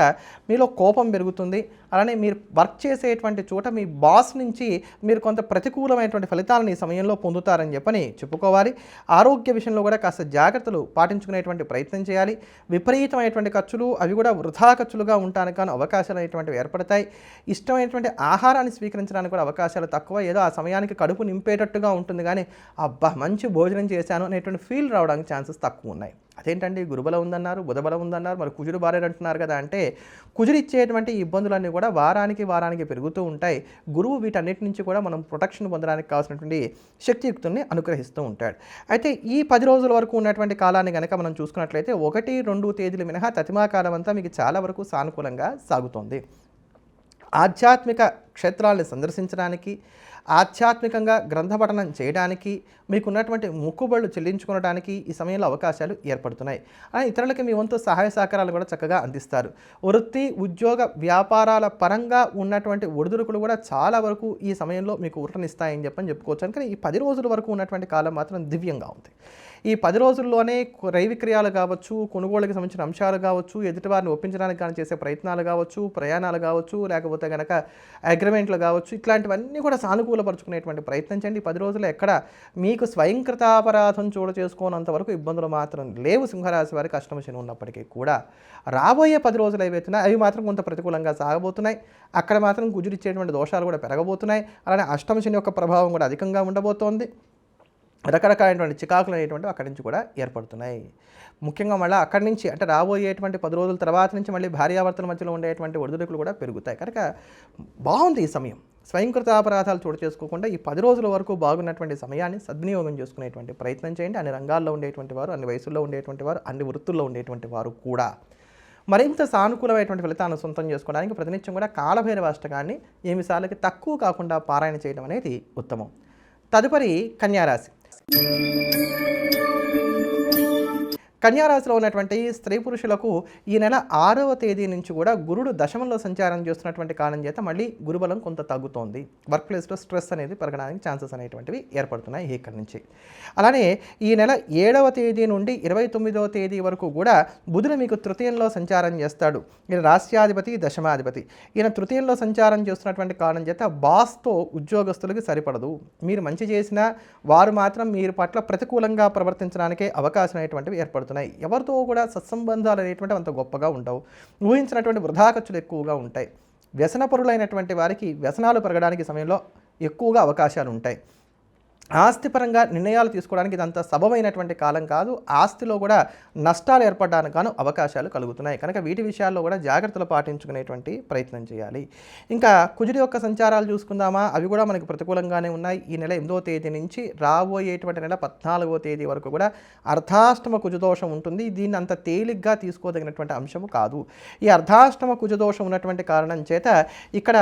మీలో కోపం పెరుగుతుంది. అలానే మీరు వర్క్ చేసేటువంటి చోట మీ బాస్ నుంచి మీరు కొంత ప్రతికూలమైనటువంటి ఫలితాలను ఈ సమయంలో పొందుతారని చెప్పని చెప్పుకోవాలి. ఆరోగ్య విషయంలో కూడా కాస్త జాగ్రత్తలు పాటించుకునేటువంటి ప్రయత్నం చేయాలి. విపరీతమైనటువంటి ఖర్చులు అవి కూడా వృధా ఖర్చులుగా ఉండడానికి కానీ అవకాశాలు అనేటువంటివి ఏర్పడతాయి. ఇష్టమైనటువంటి ఆహారాన్ని స్వీకరించడానికి కూడా అవకాశాలు తక్కువ. ఏదో ఆ సమయానికి కడుపు నింపేటట్టుగా ఉంటుంది కానీ అబ్బా మంచి భోజనం చేశాను అనేటువంటి ఫీల్ రావడానికి ఛాన్సెస్ తక్కువ ఉన్నాయి. అదేంటండి గురుబలం ఉందన్నారు, బుధబలం ఉందన్నారు, మరి కుజుడు భార్యలు అంటున్నారు కదా అంటే కుజుడు ఇచ్చేటువంటి ఇబ్బందులన్నీ కూడా వారానికి పెరుగుతూ ఉంటాయి. గురువు వీటన్నిటి నుంచి కూడా మనం ప్రొటెక్షన్ పొందడానికి కావాల్సినటువంటి శక్తియుక్తుల్ని అనుగ్రహిస్తూ ఉంటాడు. అయితే ఈ 10 రోజుల వరకు ఉన్నటువంటి కాలాన్ని కనుక మనం చూసుకున్నట్లయితే 1, 2 తేదీలు మినహా తతిమా కాలం అంతా మీకు చాలా వరకు సానుకూలంగా సాగుతోంది. ఆధ్యాత్మిక క్షేత్రాలను సందర్శించడానికి, ఆధ్యాత్మికంగా గ్రంథపఠనం చేయడానికి, మీకున్నటువంటి మొక్కుబళ్ళు చెల్లించుకోవడానికి ఈ సమయంలో అవకాశాలు ఏర్పడుతున్నాయి. ఇతరులకి మీ వంతు సహాయ సహకారాలు కూడా చక్కగా అందిస్తారు. వృత్తి, ఉద్యోగ, వ్యాపారాల పరంగా ఉన్నటువంటి ఒడిదుడుకులు కూడా చాలా వరకు ఈ సమయంలో మీకు ఊరటనిస్తాయని చెప్పుకోవచ్చు. కానీ ఈ 10 రోజుల వరకు ఉన్నటువంటి కాలం మాత్రం దివ్యంగా ఉంది. ఈ 10 రోజుల్లోనే క్రయ విక్రయాలు కావచ్చు, కొనుగోలుకి సంబంధించిన అంశాలు కావచ్చు, ఎదుటివారిని ఒప్పించడానికి కానీ చేసే ప్రయత్నాలు కావచ్చు, ప్రయాణాలు కావచ్చు, లేకపోతే కనుక అగ్రిమెంట్లు కావచ్చు, ఇట్లాంటివన్నీ కూడా సానుకూలపరుచుకునేటువంటి ప్రయత్నం చేయండి. ఈ 10 రోజుల్లో ఎక్కడ మీకు స్వయంకృతాపరాధం చోటు చేసుకోనంత వరకు ఇబ్బందులు మాత్రం లేవు. సింహరాశి వారికి అష్టమశని ఉన్నప్పటికీ కూడా రాబోయే 10 రోజులు ఏవైతున్నాయి అవి మాత్రం కొంత ప్రతికూలంగా సాగబోతున్నాయి. అక్కడ మాత్రం కుజుడిచ్చేటువంటి దోషాలు కూడా పెరగబోతున్నాయి. అలానే అష్టమశని యొక్క ప్రభావం కూడా అధికంగా ఉండబోతోంది. రకరకాలైనటువంటి చికాకులు అనేటువంటివి అక్కడి నుంచి కూడా ఏర్పడుతున్నాయి. ముఖ్యంగా మళ్ళీ అక్కడి నుంచి అంటే రాబోయేటువంటి 10 రోజుల తర్వాత నుంచి మళ్ళీ భార్యాభర్తల మధ్యలో ఉండేటువంటి ఒడిదుడుకులు కూడా పెరుగుతాయి. కనుక బాగుంది ఈ సమయం. స్వయంకృత అపరాధాలు చోటు చేసుకోకుండా ఈ 10 రోజుల వరకు బాగున్నటువంటి సమయాన్ని సద్వినియోగం చేసుకునేటువంటి ప్రయత్నం చేయండి. అన్ని రంగాల్లో ఉండేటువంటి వారు, అన్ని వయసుల్లో ఉండేటువంటి వారు, అన్ని వృత్తుల్లో ఉండేటువంటి వారు కూడా మరింత సానుకూలమైనటువంటి ఫలితాలను సొంతం చేసుకోవడానికి ప్రతినిత్యం కూడా కాలభైరవ అష్టకాన్ని ఏమిసార్లకి తక్కువ కాకుండా పారాయణ చేయడం అనేది ఉత్తమం. తదుపరి కన్యారాశి. కన్యారాశిలో ఉన్నటువంటి స్త్రీ పురుషులకు ఈ నెల 6వ తేదీ నుంచి కూడా గురుడు దశమంలో సంచారం చేస్తున్నటువంటి కారణం చేత మళ్ళీ గురుబలం కొంత తగ్గుతోంది. వర్క్ ప్లేస్లో స్ట్రెస్ అనేది పెరగడానికి ఛాన్సెస్ అనేటువంటివి ఏర్పడుతున్నాయి ఇక్కడి నుంచి. అలానే ఈ నెల 7వ తేదీ నుండి 29వ తేదీ వరకు కూడా బుధుడు మీకు తృతీయంలో సంచారం చేస్తాడు. ఈయన రాష్ట్రాధిపతి, దశమాధిపతి. ఈయన తృతీయంలో సంచారం చేస్తున్నటువంటి కారణం చేత బాస్తో ఉద్యోగస్తులకి సరిపడదు. మీరు మంచి చేసినా వారు మాత్రం మీరు పట్ల ప్రతికూలంగా ప్రవర్తించడానికే అవకాశం అనేటువంటివి ఏర్పడుతున్నాయి. ఎవరితో కూడా సత్సంబంధాలు అనేటువంటివి అంత గొప్పగా ఉండవు. ఊహించినటువంటి వృధా ఖర్చులు ఎక్కువగా ఉంటాయి. వ్యసనపరులైనటువంటి వారికి వ్యసనాలు పెరగడానికి సమయంలో ఎక్కువగా అవకాశాలు ఉంటాయి. ఆస్తిపరంగా నిర్ణయాలు తీసుకోవడానికి ఇదంతా సబబైనటువంటి కాలం కాదు. ఆస్తిలో కూడా నష్టాలు ఏర్పడడానికి గాను అవకాశాలు కలుగుతున్నాయి. కనుక వీటి విషయాల్లో కూడా జాగ్రత్తలు పాటించుకునేటువంటి ప్రయత్నం చేయాలి. ఇంకా కుజుడి యొక్క సంచారాలు చూసుకుందామా, అవి కూడా మనకి ప్రతికూలంగానే ఉన్నాయి. ఈ నెల 8వ తేదీ నుంచి రాబోయేటువంటి నెల 14వ తేదీ వరకు కూడా అర్ధాష్టమ కుజదోషం ఉంటుంది. దీన్ని అంత తేలిగ్గా తీసుకోదగినటువంటి అంశము కాదు. ఈ అర్ధాష్టమ కుజదోషం ఉన్నటువంటి కారణం చేత ఇక్కడ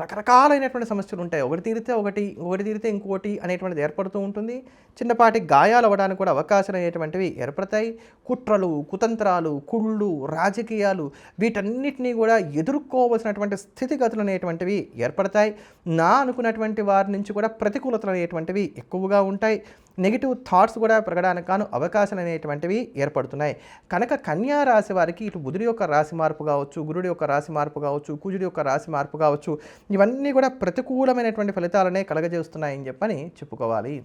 రకరకాలైనటువంటి సమస్యలు ఉంటాయి. ఒకటి తీరితే ఒకటి, ఒకటి తీరితే ఇంకోటి అనేటువంటి ఏర్పడుతూ ఉంటుంది. చిన్నపాటి గాయాలు అవ్వడానికి కూడా అవకాశాలు అనేటువంటివి ఏర్పడతాయి. కుట్రలు, కుతంత్రాలు, కుళ్ళు, రాజకీయాలు వీటన్నిటినీ కూడా ఎదుర్కోవలసినటువంటి స్థితిగతులు అనేటువంటివి ఏర్పడతాయి. నా అనుకున్నటువంటి వారి నుంచి కూడా ప్రతికూలతలు అనేటువంటివి ఎక్కువగా ఉంటాయి. నెగిటివ్ థాట్స్ కూడా పెరగడానికి కాను అవకాశాలు అనేటువంటివి ఏర్పడుతున్నాయి. కనుక కన్యా రాశి వారికి ఇటు బుధుడి యొక్క రాశి మార్పు కావచ్చు, గురుడి యొక్క రాశి మార్పు కావచ్చు, కుజుడి యొక్క రాశి మార్పు కావచ్చు, ఇవన్నీ కూడా ప్రతికూలమైనటువంటి ఫలితాలనే కలగజేస్తున్నాయని చెప్పని చెప్పుకోవాలి.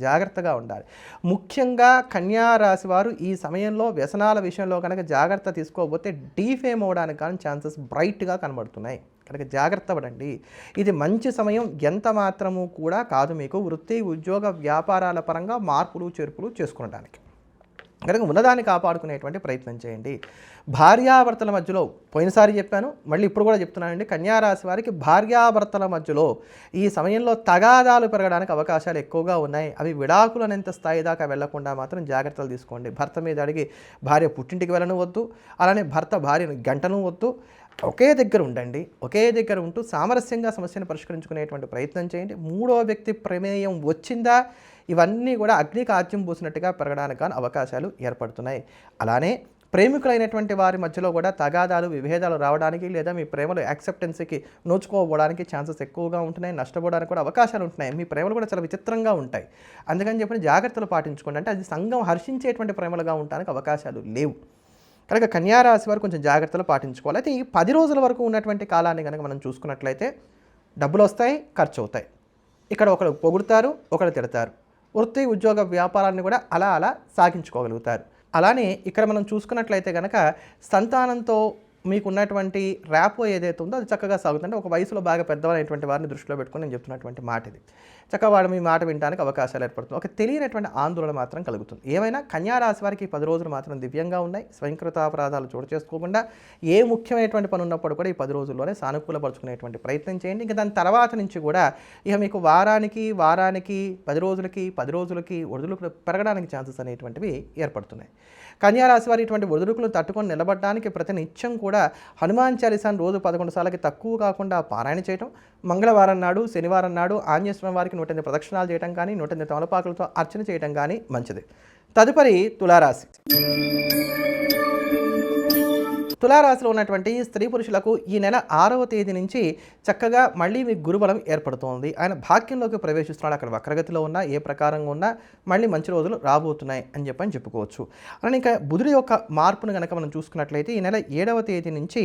జాగ్రత్తగా ఉండాలి. ముఖ్యంగా కన్యా రాశి వారు ఈ సమయంలో వ్యసనాల విషయంలో కనుక జాగ్రత్త తీసుకోకపోతే డీఫేమ్ అవ్వడానికి కానీ ఛాన్సెస్ బ్రైట్గా కనబడుతున్నాయి. కనుక జాగ్రత్త పడండి. ఇది మంచి సమయం ఎంత మాత్రము కూడా కాదు మీకు వృత్తి, ఉద్యోగ, వ్యాపారాల పరంగా మార్పులు చేర్పులు చేసుకోవడానికి. కనుక ఉన్నదాన్ని కాపాడుకునేటువంటి ప్రయత్నం చేయండి. భార్యాభర్తల మధ్యలో పోయినసారి చెప్పాను, మళ్ళీ ఇప్పుడు కూడా చెప్తున్నానండి, కన్యారాశి వారికి భార్యాభర్తల మధ్యలో ఈ సమయంలో తగాదాలు పెరగడానికి అవకాశాలు ఎక్కువగా ఉన్నాయి. అవి విడాకులనేంత స్థాయి దాకా వెళ్లకుండా మాత్రం జాగ్రత్తలు తీసుకోండి. భర్త మీద అడిగి భార్య పుట్టింటికి వెళ్ళను వద్దు, అలానే భర్త భార్యను గంటను వద్దు. ఒకే దగ్గర ఉండండి. ఒకే దగ్గర ఉంటూ సామరస్యంగా సమస్యను పరిష్కరించుకునేటువంటి ప్రయత్నం చేయండి. మూడో వ్యక్తి ప్రమేయం వచ్చిందా ఇవన్నీ కూడా అగ్నికి ఆజ్యం పూసినట్టుగా పెరగడానికి కానీ అవకాశాలు ఏర్పడుతున్నాయి. అలానే ప్రేమికులైనటువంటి వారి మధ్యలో కూడా తగాదాలు, విభేదాలు రావడానికి లేదా మీ ప్రేమలు యాక్సెప్టెన్సీకి నోచుకోవడానికి ఛాన్సెస్ ఎక్కువగా ఉంటున్నాయి. నష్టపోవడానికి కూడా అవకాశాలు ఉంటున్నాయి. మీ ప్రేమలు కూడా చాలా విచిత్రంగా ఉంటాయి. అందుకని చెప్పి జాగ్రత్తలు పాటించుకోండి. అంటే అది సంఘం హర్షించేటువంటి ప్రేమలుగా ఉండడానికి అవకాశాలు లేవు. కనుక కన్యారాశి వారు కొంచెం జాగ్రత్తలు పాటించుకోవాలి. అయితే ఈ 10 రోజుల వరకు ఉన్నటువంటి కాలాన్ని కనుక మనం చూసుకున్నట్లయితే డబ్బులు వస్తాయి, ఖర్చు అవుతాయి. ఇక్కడ ఒకరు పొగుడుతారు, ఒకరు తిడతారు. వృత్తి, ఉద్యోగ, వ్యాపారాన్ని కూడా అలా అలా సాగించుకోగలుగుతారు. అలానే ఇక్కడ మనం చూసుకున్నట్లయితే కనుక సంతానంతో మీకున్నటువంటి ర్యాపో ఏదైతే ఉందో అది చక్కగా సాగుతుంది. ఒక వయసులో బాగా పెద్దవారైనటువంటి వారిని దృష్టిలో పెట్టుకుని నేను చెప్తున్నటువంటి మాట ఇది. చక్కగా వాడు మీ మాట వినడానికి అవకాశాలు ఏర్పడుతుంది. ఒక తెలియనటువంటి ఆందోళన మాత్రం కలుగుతుంది. ఏమైనా కన్యారాశి వారికి 10 రోజులు మాత్రం దివ్యంగా ఉన్నాయి. స్వయంకృతాపరాధాలు చోటు చేసుకోకుండా ఏ ముఖ్యమైనటువంటి పని ఉన్నప్పుడు కూడా ఈ 10 రోజుల్లోనే సానుకూలపరుచుకునేటువంటి ప్రయత్నం చేయండి. ఇంకా దాని తర్వాత నుంచి కూడా ఇక మీకు వారానికి 10 రోజులకి ఒడిదుడుకులు పెరగడానికి ఛాన్సెస్ అనేటువంటివి ఏర్పడుతున్నాయి. కన్యారాశి వారి ఇటువంటి ఒడిదుడుకులు తట్టుకొని నిలబడడానికి ప్రతి నిత్యం కూడా హనుమాన్ చాలీసాను రోజు 11 సార్లకి తక్కువ కాకుండా పారాయణ చేయటం, మంగళవారం నాడు, శనివారం నాడు ఆంజనేయ స్వామి వారికి 108 ప్రదక్షిణాలు చేయడం కానీ, 108 తమలపాకులతో అర్చన చేయడం కానీ మంచిది. తదుపరి తులారాశి. తులారాశిలో ఉన్నటువంటి స్త్రీ పురుషులకు ఈ నెల 6వ తేదీ నుంచి చక్కగా మళ్ళీ మీకు గురుబలం ఏర్పడుతోంది. ఆయన భాగ్యంలోకి ప్రవేశిస్తున్నాడు. అక్కడ వక్రగతిలో ఉన్నా ఏ ప్రకారంగా ఉన్నా మళ్ళీ మంచి రోజులు రాబోతున్నాయి అని చెప్పుకోవచ్చు. అలానే ఇంకా బుధుడి యొక్క మార్పును కనుక మనం చూసుకున్నట్లయితే ఈ నెల 7వ తేదీ నుంచి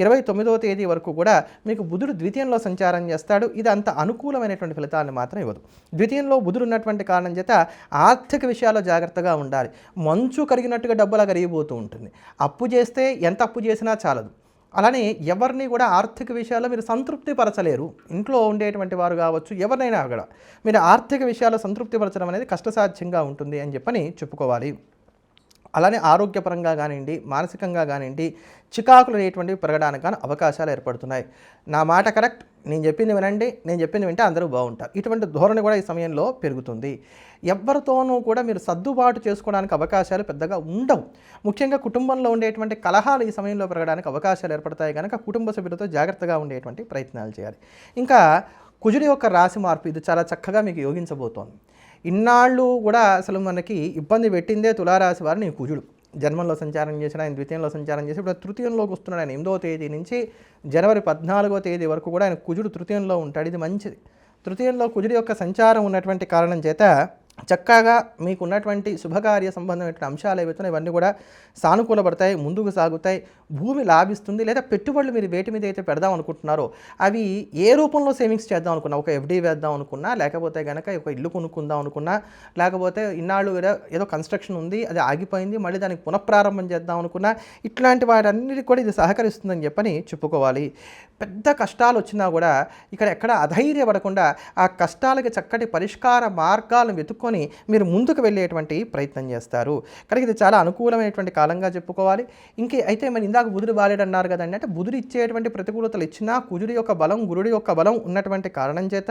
29వ తేదీ వరకు కూడా మీకు బుధుడు ద్వితీయంలో సంచారం చేస్తాడు. ఇది అంత అనుకూలమైనటువంటి ఫలితాలను మాత్రం ఇవ్వదు. ద్వితీయంలో బుధుడు ఉన్నటువంటి కారణం చేత ఆర్థిక విషయాల్లో జాగ్రత్తగా ఉండాలి. మంచు కరిగినట్టుగా డబ్బులా కరిగిపోతూ ఉంటుంది. అప్పు చేస్తే ఎంత అప్పు చేసినా చాలదు. అలానే ఎవరిని కూడా ఆర్థిక విషయాల్లో మీరు సంతృప్తి పరచలేరు. ఇంట్లో ఉండేటువంటి వారు కావచ్చు, ఎవరినైనా కూడా మీరు ఆర్థిక విషయాల్లో సంతృప్తి పరచడం అనేది కష్టసాధ్యంగా ఉంటుంది అని చెప్పుకోవాలి. అలానే ఆరోగ్యపరంగా కానివ్వండి, మానసికంగా కానివ్వండి, చికాకులు అనేటువంటివి పెరగడానికి కానీ అవకాశాలు ఏర్పడుతున్నాయి. నా మాట కరెక్ట్, నేను చెప్పింది వినండి, నేను చెప్పింది వింటే అందరూ బాగుంటారు. ఇటువంటి ధోరణి కూడా ఈ సమయంలో పెరుగుతుంది. ఎవరితోనూ కూడా మీరు సర్దుబాటు చేసుకోవడానికి అవకాశాలు పెద్దగా ఉండవు. ముఖ్యంగా కుటుంబంలో ఉండేటువంటి కలహాలు ఈ సమయంలో పెరగడానికి అవకాశాలు ఏర్పడతాయి. కనుక కుటుంబ సభ్యులతో జాగ్రత్తగా ఉండేటువంటి ప్రయత్నాలు చేయాలి. ఇంకా కుజుడి యొక్క రాశి మార్పు ఇది చాలా చక్కగా మీకు యోగించబోతోంది. ఇన్నాళ్ళు కూడా అసలు మనకి ఇబ్బంది పెట్టిందే తులారాశి వారిని కుజుడు. జన్మంలో సంచారం చేసిన ఆయన ద్వితీయంలో సంచారం చేసి ఇప్పుడు తృతీయంలోకి వస్తున్నాడు. ఆయన 8వ తేదీ నుంచి జనవరి 14వ తేదీ వరకు కూడా ఆయన కుజుడు తృతీయంలో ఉంటాడు. ఇది మంచిది. తృతీయంలో కుజుడి యొక్క సంచారం ఉన్నటువంటి కారణం చేత చక్కగా మీకు ఉన్నటువంటి శుభకార్య సంబంధమైనటువంటి అంశాలు ఏవైతున్నాయి ఇవన్నీ కూడా సానుకూలపడతాయి, ముందుకు సాగుతాయి, భూమి లాభిస్తుంది. లేదా పెట్టుబడులు మీరు వేటి మీద అయితే పెడదాం అనుకుంటున్నారో అవి ఏ రూపంలో సేవింగ్స్ చేద్దాం అనుకున్నా, ఒక ఎఫ్డీ వేద్దాం అనుకున్నా, లేకపోతే కనుక ఒక ఇల్లు కొనుక్కుందాం అనుకున్నా, లేకపోతే ఇన్నాళ్ళు ఏదో కన్స్ట్రక్షన్ ఉంది అది ఆగిపోయింది మళ్ళీ దానికి పునఃప్రారంభం చేద్దాం అనుకున్నా, ఇట్లాంటి వాటన్నిటికి కూడా ఇది సహకరిస్తుందని చెప్పని చెప్పుకోవాలి. పెద్ద కష్టాలు వచ్చినా కూడా ఇక్కడ ఎక్కడ అధైర్యపడకుండా ఆ కష్టాలకి చక్కటి పరిష్కార మార్గాలను వెతుక్కొని మీరు ముందుకు వెళ్ళేటువంటి ప్రయత్నం చేస్తారు. కనుక ఇది చాలా అనుకూలమైనటువంటి కాలంగా చెప్పుకోవాలి. అయితే మరి ఇందాక బుధుడు బాలేడు అన్నారు కదండి, అంటే బుధుడు ఇచ్చేటువంటి ప్రతికూలతలు ఇచ్చినా కుజుడి యొక్క బలం గురుడి యొక్క బలం ఉన్నటువంటి కారణం చేత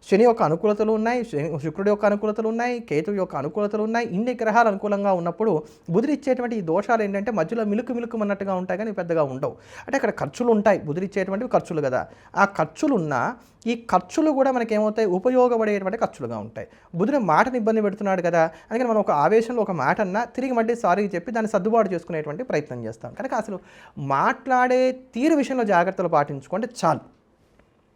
శని యొక్క అనుకూలతలు ఉన్నాయి, శుక్రుడి యొక్క అనుకూలతలు ఉన్నాయి, కేతువు యొక్క అనుకూలతలు ఉన్నాయి. ఇన్ని గ్రహాలు అనుకూలంగా ఉన్నప్పుడు బుధుడు ఇచ్చేటువంటి ఈ దోషాలు ఏంటంటే మధ్యలో మిలుకు అన్నట్టుగా ఉంటాయి కానీ పెద్దగా ఉండవు. అంటే అక్కడ ఖర్చులు ఉంటాయి, బుధుడు ఇచ్చేటువంటి ఖర్చులు కదా, ఆ ఖర్చులున్నా ఈ ఖర్చులు కూడా మనకేమవుతాయి, ఉపయోగపడేటువంటి ఖర్చులుగా ఉంటాయి. బుధుడు మాటను ఇబ్బంది పెడుతున్నాడు కదా, అందుకని మనం ఒక ఆవేశంలో ఒక మాట అన్నా తిరిగి మళ్ళీ సారీ చెప్పి దాన్ని సర్దుబాటు చేసుకునేటువంటి ప్రయత్నం చేస్తాం. కనుక అసలు మాట్లాడే తీరు విషయంలో జాగ్రత్తలు పాటించుకుంటే చాలు.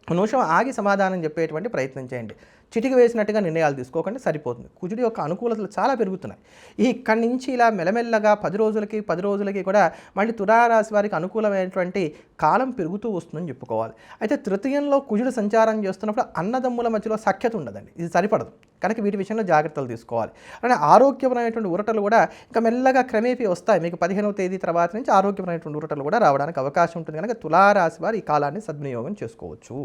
నిమిషం ఆగి సమాధానం చెప్పేటువంటి ప్రయత్నం చేయండి. చిటికి వేసినట్టుగా నిర్ణయాలు తీసుకోకండి, సరిపోతుంది. కుజుడి యొక్క అనుకూలతలు చాలా పెరుగుతున్నాయి. ఇక్కడి నుంచి ఇలా మెల్లమెల్లగా 10 రోజులకి కూడా మళ్ళీ తులారాశి వారికి అనుకూలమైనటువంటి కాలం పెరుగుతూ వస్తుందని చెప్పుకోవాలి. అయితే తృతీయంలో కుజుడు సంచారం చేస్తున్నప్పుడు అన్నదమ్ముల మధ్యలో సఖ్యత ఉండదండి, ఇది సరిపడదు. కనుక వీటి విషయంలో జాగ్రత్తలు తీసుకోవాలి. అలానే ఆరోగ్యపరమైనటువంటి ఉరటలు కూడా ఇంకా మెల్లగా క్రమేపీ వస్తాయి. మీకు 15వ తేదీ తర్వాత నుంచి ఆరోగ్యపరమైనటువంటి ఉరటలు కూడా రావడానికి అవకాశం ఉంటుంది. కనుక తులారాశి వారు ఈ కాలాన్ని సద్వినియోగం చేసుకోవచ్చు.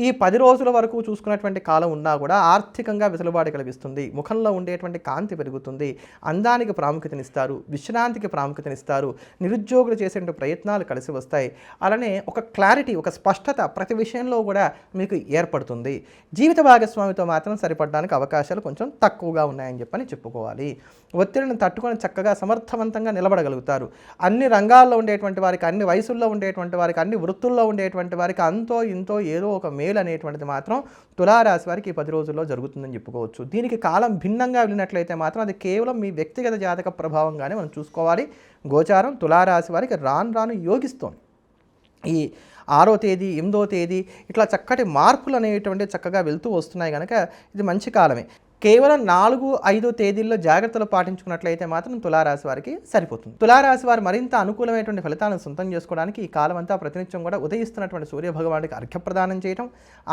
ఈ 10 రోజుల వరకు చూసుకున్నటువంటి కాలం ఉన్నా కూడా ఆర్థికంగా వెసులుబాటు కలిగిస్తుంది. ముఖంలో ఉండేటువంటి కాంతి పెరుగుతుంది. అందానికి ప్రాముఖ్యతనిస్తారు, విశ్రాంతికి ప్రాముఖ్యతనిస్తారు. నిరుద్యోగులు చేసే ప్రయత్నాలు కలిసి వస్తాయి. అలానే ఒక క్లారిటీ, ఒక స్పష్టత ప్రతి విషయంలో కూడా మీకు ఏర్పడుతుంది. జీవిత భాగస్వామితో మాత్రం సరిపడడానికి అవకాశాలు కొంచెం తక్కువగా ఉన్నాయని చెప్పని చెప్పుకోవాలి. ఒత్తిడిని తట్టుకొని చక్కగా సమర్థవంతంగా నిలబడగలుగుతారు. అన్ని రంగాల్లో ఉండేటువంటి వారికి, అన్ని వయసుల్లో ఉండేటువంటి వారికి, అన్ని వృత్తుల్లో ఉండేటువంటి వారికి అంతో ఇంతో ఏదో ఒక మేలు అనేటువంటిది మాత్రం తులారాశి వారికి ఈ 10 రోజుల్లో జరుగుతుందని చెప్పుకోవచ్చు. దీనికి కాలం భిన్నంగా వెళ్ళినట్లయితే మాత్రం అది కేవలం మీ వ్యక్తిగత జాతక ప్రభావంగానే మనం చూసుకోవాలి. గోచారం తులారాశి వారికి రాను యోగిస్తోంది. ఈ 6వ తేదీ 8వ తేదీ ఇట్లా చక్కటి మార్పులు అనేటువంటి చక్కగా వెళ్తూ వస్తున్నాయి కనుక ఇది మంచి కాలమే. కేవలం 4, 5 తేదీల్లో జాగ్రత్తలు పాటించుకున్నట్లయితే మాత్రం తులారాశి వారికి సరిపోతుంది. తులారాశి వారు మరింత అనుకూలమైనటువంటి ఫలితాలను సొంతం చేసుకోవడానికి ఈ కాలం అంతా ప్రతినిత్యం కూడా ఉదయిస్తున్నటువంటి సూర్యభగవానుడికి అర్ఘ్యప్రదానం చేయడం,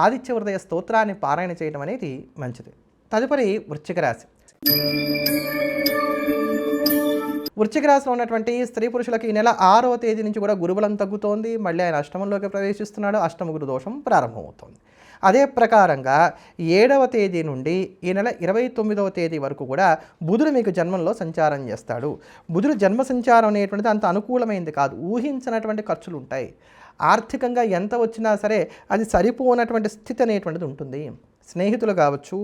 ఆదిత్య హృదయ స్తోత్రాన్ని పారాయణ చేయడం అనేది మంచిది. తదుపరి వృశ్చిక రాశి. వృశ్చిక రాశిలో ఉన్నటువంటి స్త్రీ పురుషులకు ఈ నెల 6వ తేదీ నుంచి కూడా గురుబలం తగ్గుతోంది. మళ్ళీ ఆయన అష్టమంలోకి ప్రవేశిస్తున్నాడు. అష్టమ గురు దోషం ప్రారంభమవుతోంది. అదే ప్రకారంగా 7వ తేదీ నుండి ఈ నెల 29వ తేదీ వరకు కూడా బుధుడు మీకు జన్మంలో సంచారం చేస్తాడు. బుధుడు జన్మ సంచారం అనేటువంటిది అంత అనుకూలమైనది కాదు. ఊహించినటువంటి ఖర్చులు ఉంటాయి. ఆర్థికంగా ఎంత వచ్చినా సరే అది సరిపోనటువంటి స్థితి అనేటువంటిది ఉంటుంది. స్నేహితులు కావచ్చు,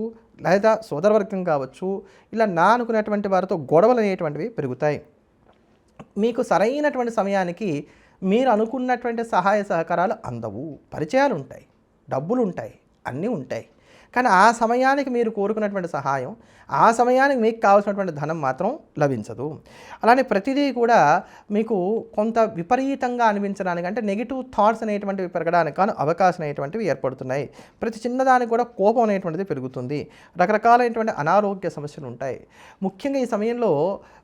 లేదా సోదరవర్గం కావచ్చు, ఇలా అనుకునేటువంటి వారితో గొడవలు అనేటువంటివి పెరుగుతాయి. మీకు సరైనటువంటి సమయానికి మీరు అనుకున్నటువంటి సహాయ సహకారాలు అందవు. పరిచయాలు ఉంటాయి, డబ్బులు ఉంటాయి, అన్నీ ఉంటాయి. కానీ ఆ సమయానికి మీరు కోరుకున్నటువంటి సహాయం, ఆ సమయానికి మీకు కావాల్సినటువంటి ధనం మాత్రం లభించదు. అలానే ప్రతిదీ కూడా మీకు కొంత విపరీతంగా అనిపించడానికి, అంటే నెగిటివ్ థాట్స్ అనేటువంటివి పెరగడానికి కానీ అవకాశం అనేటువంటివి ఏర్పడుతున్నాయి. ప్రతి చిన్నదానికి కూడా కోపం అనేటువంటిది పెరుగుతుంది. రకరకాలైనటువంటి అనారోగ్య సమస్యలు ఉంటాయి. ముఖ్యంగా ఈ సమయంలో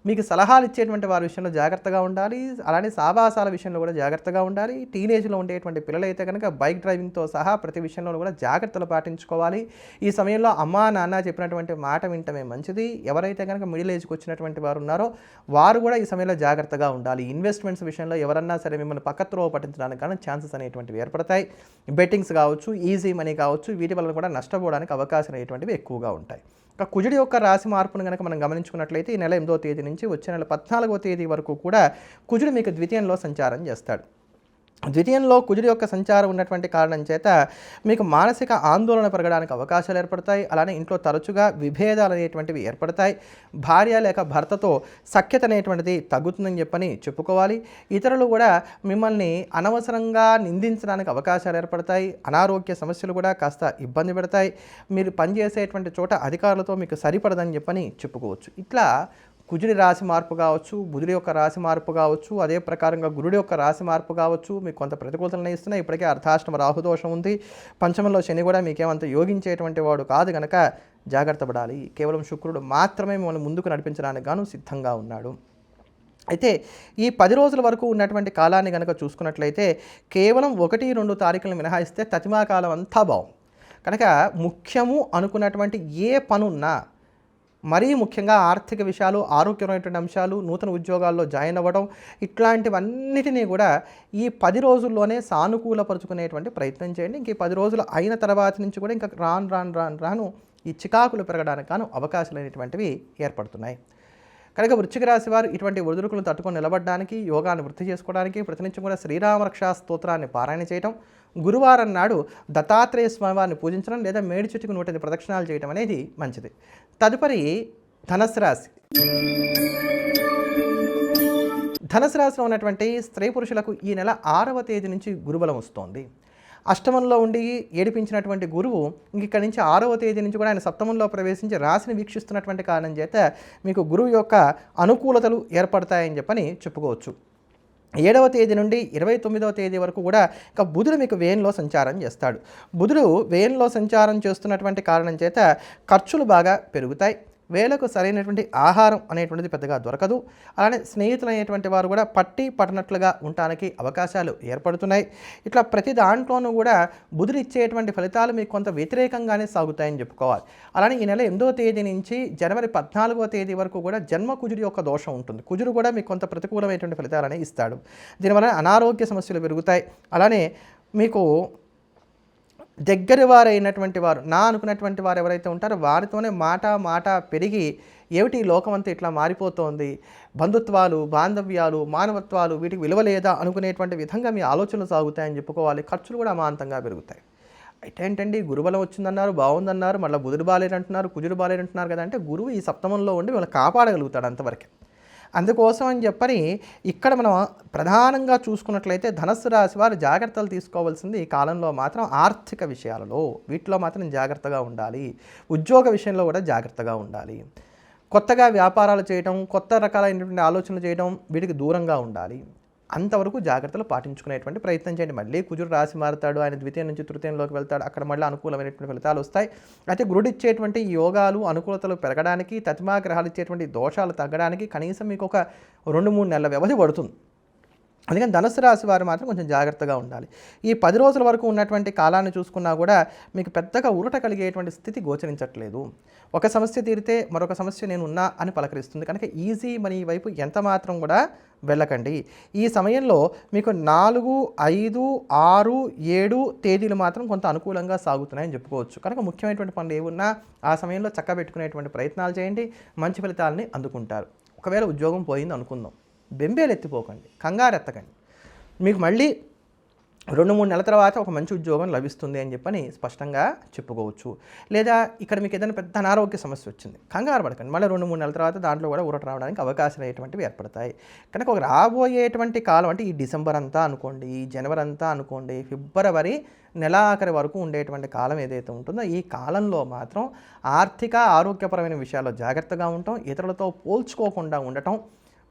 మీకు సలహాలు ఇచ్చేటువంటి వారి విషయంలో జాగ్రత్తగా ఉండాలి. అలానే సావాసాల విషయంలో కూడా జాగ్రత్తగా ఉండాలి. టీనేజ్లో ఉండేటువంటి పిల్లలైతే కనుక బైక్ డ్రైవింగ్తో సహా ప్రతి విషయంలో కూడా జాగ్రత్తలు పాటించుకోవాలి. ఈ సమయంలో అమ్మా నాన్న చెప్పినటువంటి మాట వింటమే మంచిది. ఎవరైతే కనుక మిడిల్ ఏజ్కి వచ్చినటువంటి వారు ఉన్నారో వారు కూడా ఈ సమయంలో జాగ్రత్తగా ఉండాలి. ఇన్వెస్ట్మెంట్స్ విషయంలో ఎవరన్నా సరే మిమ్మల్ని పక్కత్రోవ పట్టించడానికి కానీ ఛాన్సెస్ అనేటువంటివి ఏర్పడతాయి. బెట్టింగ్స్ కావచ్చు, ఈజీ మనీ కావచ్చు, వీటి వల్ల కూడా నష్టపోవడానికి అవకాశం అనేటువంటివి ఎక్కువగా ఉంటాయి. కుజుడి యొక్క రాశి మార్పును కనుక మనం గమనించుకున్నట్లయితే ఈ నెల 8వ తేదీ నుంచి వచ్చే నెల 14వ తేదీ వరకు కూడా కుజుడు మీకు ద్వితీయంలో సంచారం చేస్తాడు. ద్వితీయంలో కుజుడి యొక్క సంచారం ఉన్నటువంటి కారణం చేత మీకు మానసిక ఆందోళన పెరగడానికి అవకాశాలు ఏర్పడతాయి. అలానే ఇంట్లో తరచుగా విభేదాలు అనేటువంటివి ఏర్పడతాయి. భార్య లేక భర్తతో సఖ్యత అనేటువంటిది తగ్గుతుందని చెప్పని చెప్పుకోవాలి. ఇతరులు కూడా మిమ్మల్ని అనవసరంగా నిందించడానికి అవకాశాలు ఏర్పడతాయి. అనారోగ్య సమస్యలు కూడా కాస్త ఇబ్బంది పెడతాయి. మీరు పనిచేసేటువంటి చోట అధికారులతో మీకు సరిపడదని చెప్పని చెప్పుకోవచ్చు. ఇట్లా కుజుడి రాశి మార్పు కావచ్చు, బుధుడి యొక్క రాశి మార్పు కావచ్చు, అదే ప్రకారంగా గురుడి యొక్క రాశి మార్పు కావచ్చు మీకు కొంత ప్రతికూలతలను ఇస్తున్నాయి. ఇప్పటికే అర్ధాష్టమ రాహుదోషం ఉంది. పంచమంలో శని కూడా మీకేమంత యోగించేటువంటి వాడు కాదు కనుక జాగ్రత్త పడాలి. కేవలం శుక్రుడు మాత్రమే మిమ్మల్ని ముందుకు నడిపించడానికి గాను సిద్ధంగా ఉన్నాడు. అయితే ఈ 10 రోజుల వరకు ఉన్నటువంటి కాలాన్ని కనుక చూసుకున్నట్లయితే కేవలం 1-2 తారీఖులను మినహాయిస్తే తతిమా కాలం అంతా బాగుంది. కనుక ముఖ్యము అనుకున్నటువంటి ఏ పనున్నా, మరీ ముఖ్యంగా ఆర్థిక విషయాలు, ఆరోగ్యమైనటువంటి అంశాలు, నూతన ఉద్యోగాల్లో జాయిన్ అవ్వడం, ఇట్లాంటివన్నిటినీ కూడా ఈ 10 రోజుల్లోనే సానుకూలపరుచుకునేటువంటి ప్రయత్నం చేయండి. ఇంక ఈ 10 రోజులు అయిన తర్వాత నుంచి కూడా ఇంకా రాను ఈ చికాకులు పెరగడానికి గాను అవకాశాలు అనేటువంటివి ఏర్పడుతున్నాయి. కనుక వృశ్చిక రాశి వారు ఇటువంటి ఒడిదుడుకులను తట్టుకొని నిలబడడానికి, యోగాన్ని వృద్ధి చేసుకోవడానికి ప్రతినిత్యం కూడా శ్రీరామరక్షా స్తోత్రాన్ని పారాయణ చేయడం, గురువారం నాడు దత్తాత్రేయ స్వామివారిని పూజించడం లేదా మేడి చెట్టుకు 108 ప్రదక్షిణాలు చేయడం అనేది మంచిది. తదుపరి ధనస్సు రాశి. ధనస్సు రాశిలో ఉన్నటువంటి స్త్రీ పురుషులకు ఈ నెల 6వ తేదీ నుంచి గురుబలం వస్తోంది. అష్టమంలో ఉండి ఏడిపించినటువంటి గురువు ఇక్కడి నుంచి 6వ తేదీ నుంచి కూడా ఆయన సప్తమంలో ప్రవేశించి రాశిని వీక్షిస్తున్నటువంటి కారణం చేత మీకు గురువు యొక్క అనుకూలతలు ఏర్పడతాయని చెప్పని చెప్పుకోవచ్చు. 7వ తేదీ నుండి 29వ తేదీ వరకు కూడా ఇంకా బుధుడు మీకు వ్యయంలో సంచారం చేస్తాడు. బుధుడు వ్యయంలో సంచారం చేస్తున్నటువంటి కారణం చేత ఖర్చులు బాగా పెరుగుతాయి. వేలకు సరైనటువంటి ఆహారం అనేటువంటిది పెద్దగా దొరకదు. అలానే స్నేహితులు అనేటువంటి వారు కూడా పట్టనట్లుగా ఉండటానికి అవకాశాలు ఏర్పడుతున్నాయి. ఇట్లా ప్రతి దాంట్లోనూ కూడా బుధుడు ఇచ్చేటువంటి ఫలితాలు మీకు కొంత వ్యతిరేకంగానే సాగుతాయని చెప్పుకోవాలి. అలానే ఈ నెల 8వ తేదీ నుంచి జనవరి 14వ తేదీ వరకు కూడా జన్మ కుజుడి యొక్క దోషం ఉంటుంది. కుజుడు కూడా మీకు కొంత ప్రతికూలమైనటువంటి ఫలితాలని ఇస్తాడు. దీనివల్ల అనారోగ్య సమస్యలు పెరుగుతాయి. అలానే మీకు దగ్గర వారైనటువంటి వారు, నా అనుకున్నటువంటి వారు ఎవరైతే ఉంటారో వారితోనే మాట పెరిగి ఏమిటి లోకం అంతా ఇట్లా మారిపోతోంది, బంధుత్వాలు, బాంధవ్యాలు, మానవత్వాలు వీటికి విలువ లేదా అనుకునేటువంటి విధంగా మీ ఆలోచనలు సాగుతాయని చెప్పుకోవాలి. ఖర్చులు కూడా అమాంతంగా పెరుగుతాయి. అయితే ఏంటండి గురుబలం వచ్చిందన్నారు, బాగుందన్నారు, మళ్ళీ బుధుడు బాలేదంటున్నారు, కుజుడు బాలేదంటున్నారు కదా అంటే గురువు ఈ సప్తమంలో ఉండి మిమ్మల్ని కాపాడగలుగుతాడు అంతవరకే. అందుకోసం అని చెప్పని ఇక్కడ మనం ప్రధానంగా చూసుకున్నట్లయితే ధనస్సు రాశి వారు జాగ్రత్తలు తీసుకోవాల్సింది ఈ కాలంలో మాత్రం ఆర్థిక విషయాలలో వీటిలో మాత్రం జాగ్రత్తగా ఉండాలి. ఉద్యోగ విషయంలో కూడా జాగ్రత్తగా ఉండాలి. కొత్తగా వ్యాపారాలు చేయడం, కొత్త రకాలైనటువంటి ఆలోచనలు చేయడం వీటికి దూరంగా ఉండాలి. అంతవరకు జాగ్రత్తలు పాటించుకునేటువంటి ప్రయత్నం చేయండి. మళ్ళీ కుజుడు రాశి మారుతాడు, ఆయన ద్వితీయం నుంచి తృతీయంలోకి వెళ్తాడు, అక్కడ మళ్ళీ అనుకూలమైనటువంటి ఫలితాలు వస్తాయి. అయితే గురుడు ఇచ్చేటువంటి యోగాలు, అనుకూలతలు పెరగడానికి, తతిమా గ్రహాలు ఇచ్చేటువంటి దోషాలు తగ్గడానికి కనీసం మీకు ఒక 2-3 నెలల వ్యవధి పడుతుంది. అందుకని ధనుసు రాశి వారు మాత్రం కొంచెం జాగ్రత్తగా ఉండాలి. ఈ 10 రోజుల వరకు ఉన్నటువంటి కాలాన్ని చూసుకున్నా కూడా మీకు పెద్దగా ఊరట కలిగేటువంటి స్థితి గోచరించట్లేదు. ఒక సమస్య తీరితే మరొక సమస్య నేను ఉన్నా అని పలకరిస్తుంది. కనుక ఈజీ మనీ వైపు ఎంత మాత్రం కూడా వెళ్ళకండి. ఈ సమయంలో మీకు 4, 5, 6, 7 తేదీలు మాత్రం కొంత అనుకూలంగా సాగుతున్నాయని చెప్పుకోవచ్చు. కనుక ముఖ్యమైనటువంటి పనులు ఏమున్నా ఆ సమయంలో చక్కబెట్టుకునేటువంటి ప్రయత్నాలు చేయండి, మంచి ఫలితాలని అందుకుంటారు. ఒకవేళ ఉద్యోగం పోయింది అనుకుందాం, బెంబేలు ఎత్తిపోకండి, కంగారు ఎత్తకండి. మీకు మళ్ళీ 2-3 నెలల తర్వాత ఒక మంచి ఉద్యోగం లభిస్తుంది అని చెప్పని స్పష్టంగా చెప్పుకోవచ్చు. లేదా ఇక్కడ మీకు ఏదైనా పెద్ద అనారోగ్య సమస్య వచ్చింది, కంగారు పడకండి, మళ్ళీ 2-3 నెలల తర్వాత దాంట్లో కూడా ఊరట రావడానికి అవకాశాలు అనేటువంటివి ఏర్పడతాయి. కనుక ఒక రాబోయేటువంటి కాలం అంటే ఈ డిసెంబర్ అంతా అనుకోండి, ఈ జనవరి అంతా అనుకోండి, ఫిబ్రవరి నెలాఖరి వరకు ఉండేటువంటి కాలం ఏదైతే ఉంటుందో ఈ కాలంలో మాత్రం ఆర్థిక ఆరోగ్యపరమైన విషయాల్లో జాగ్రత్తగా ఉండటం, ఇతరులతో పోల్చుకోకుండా ఉండటం,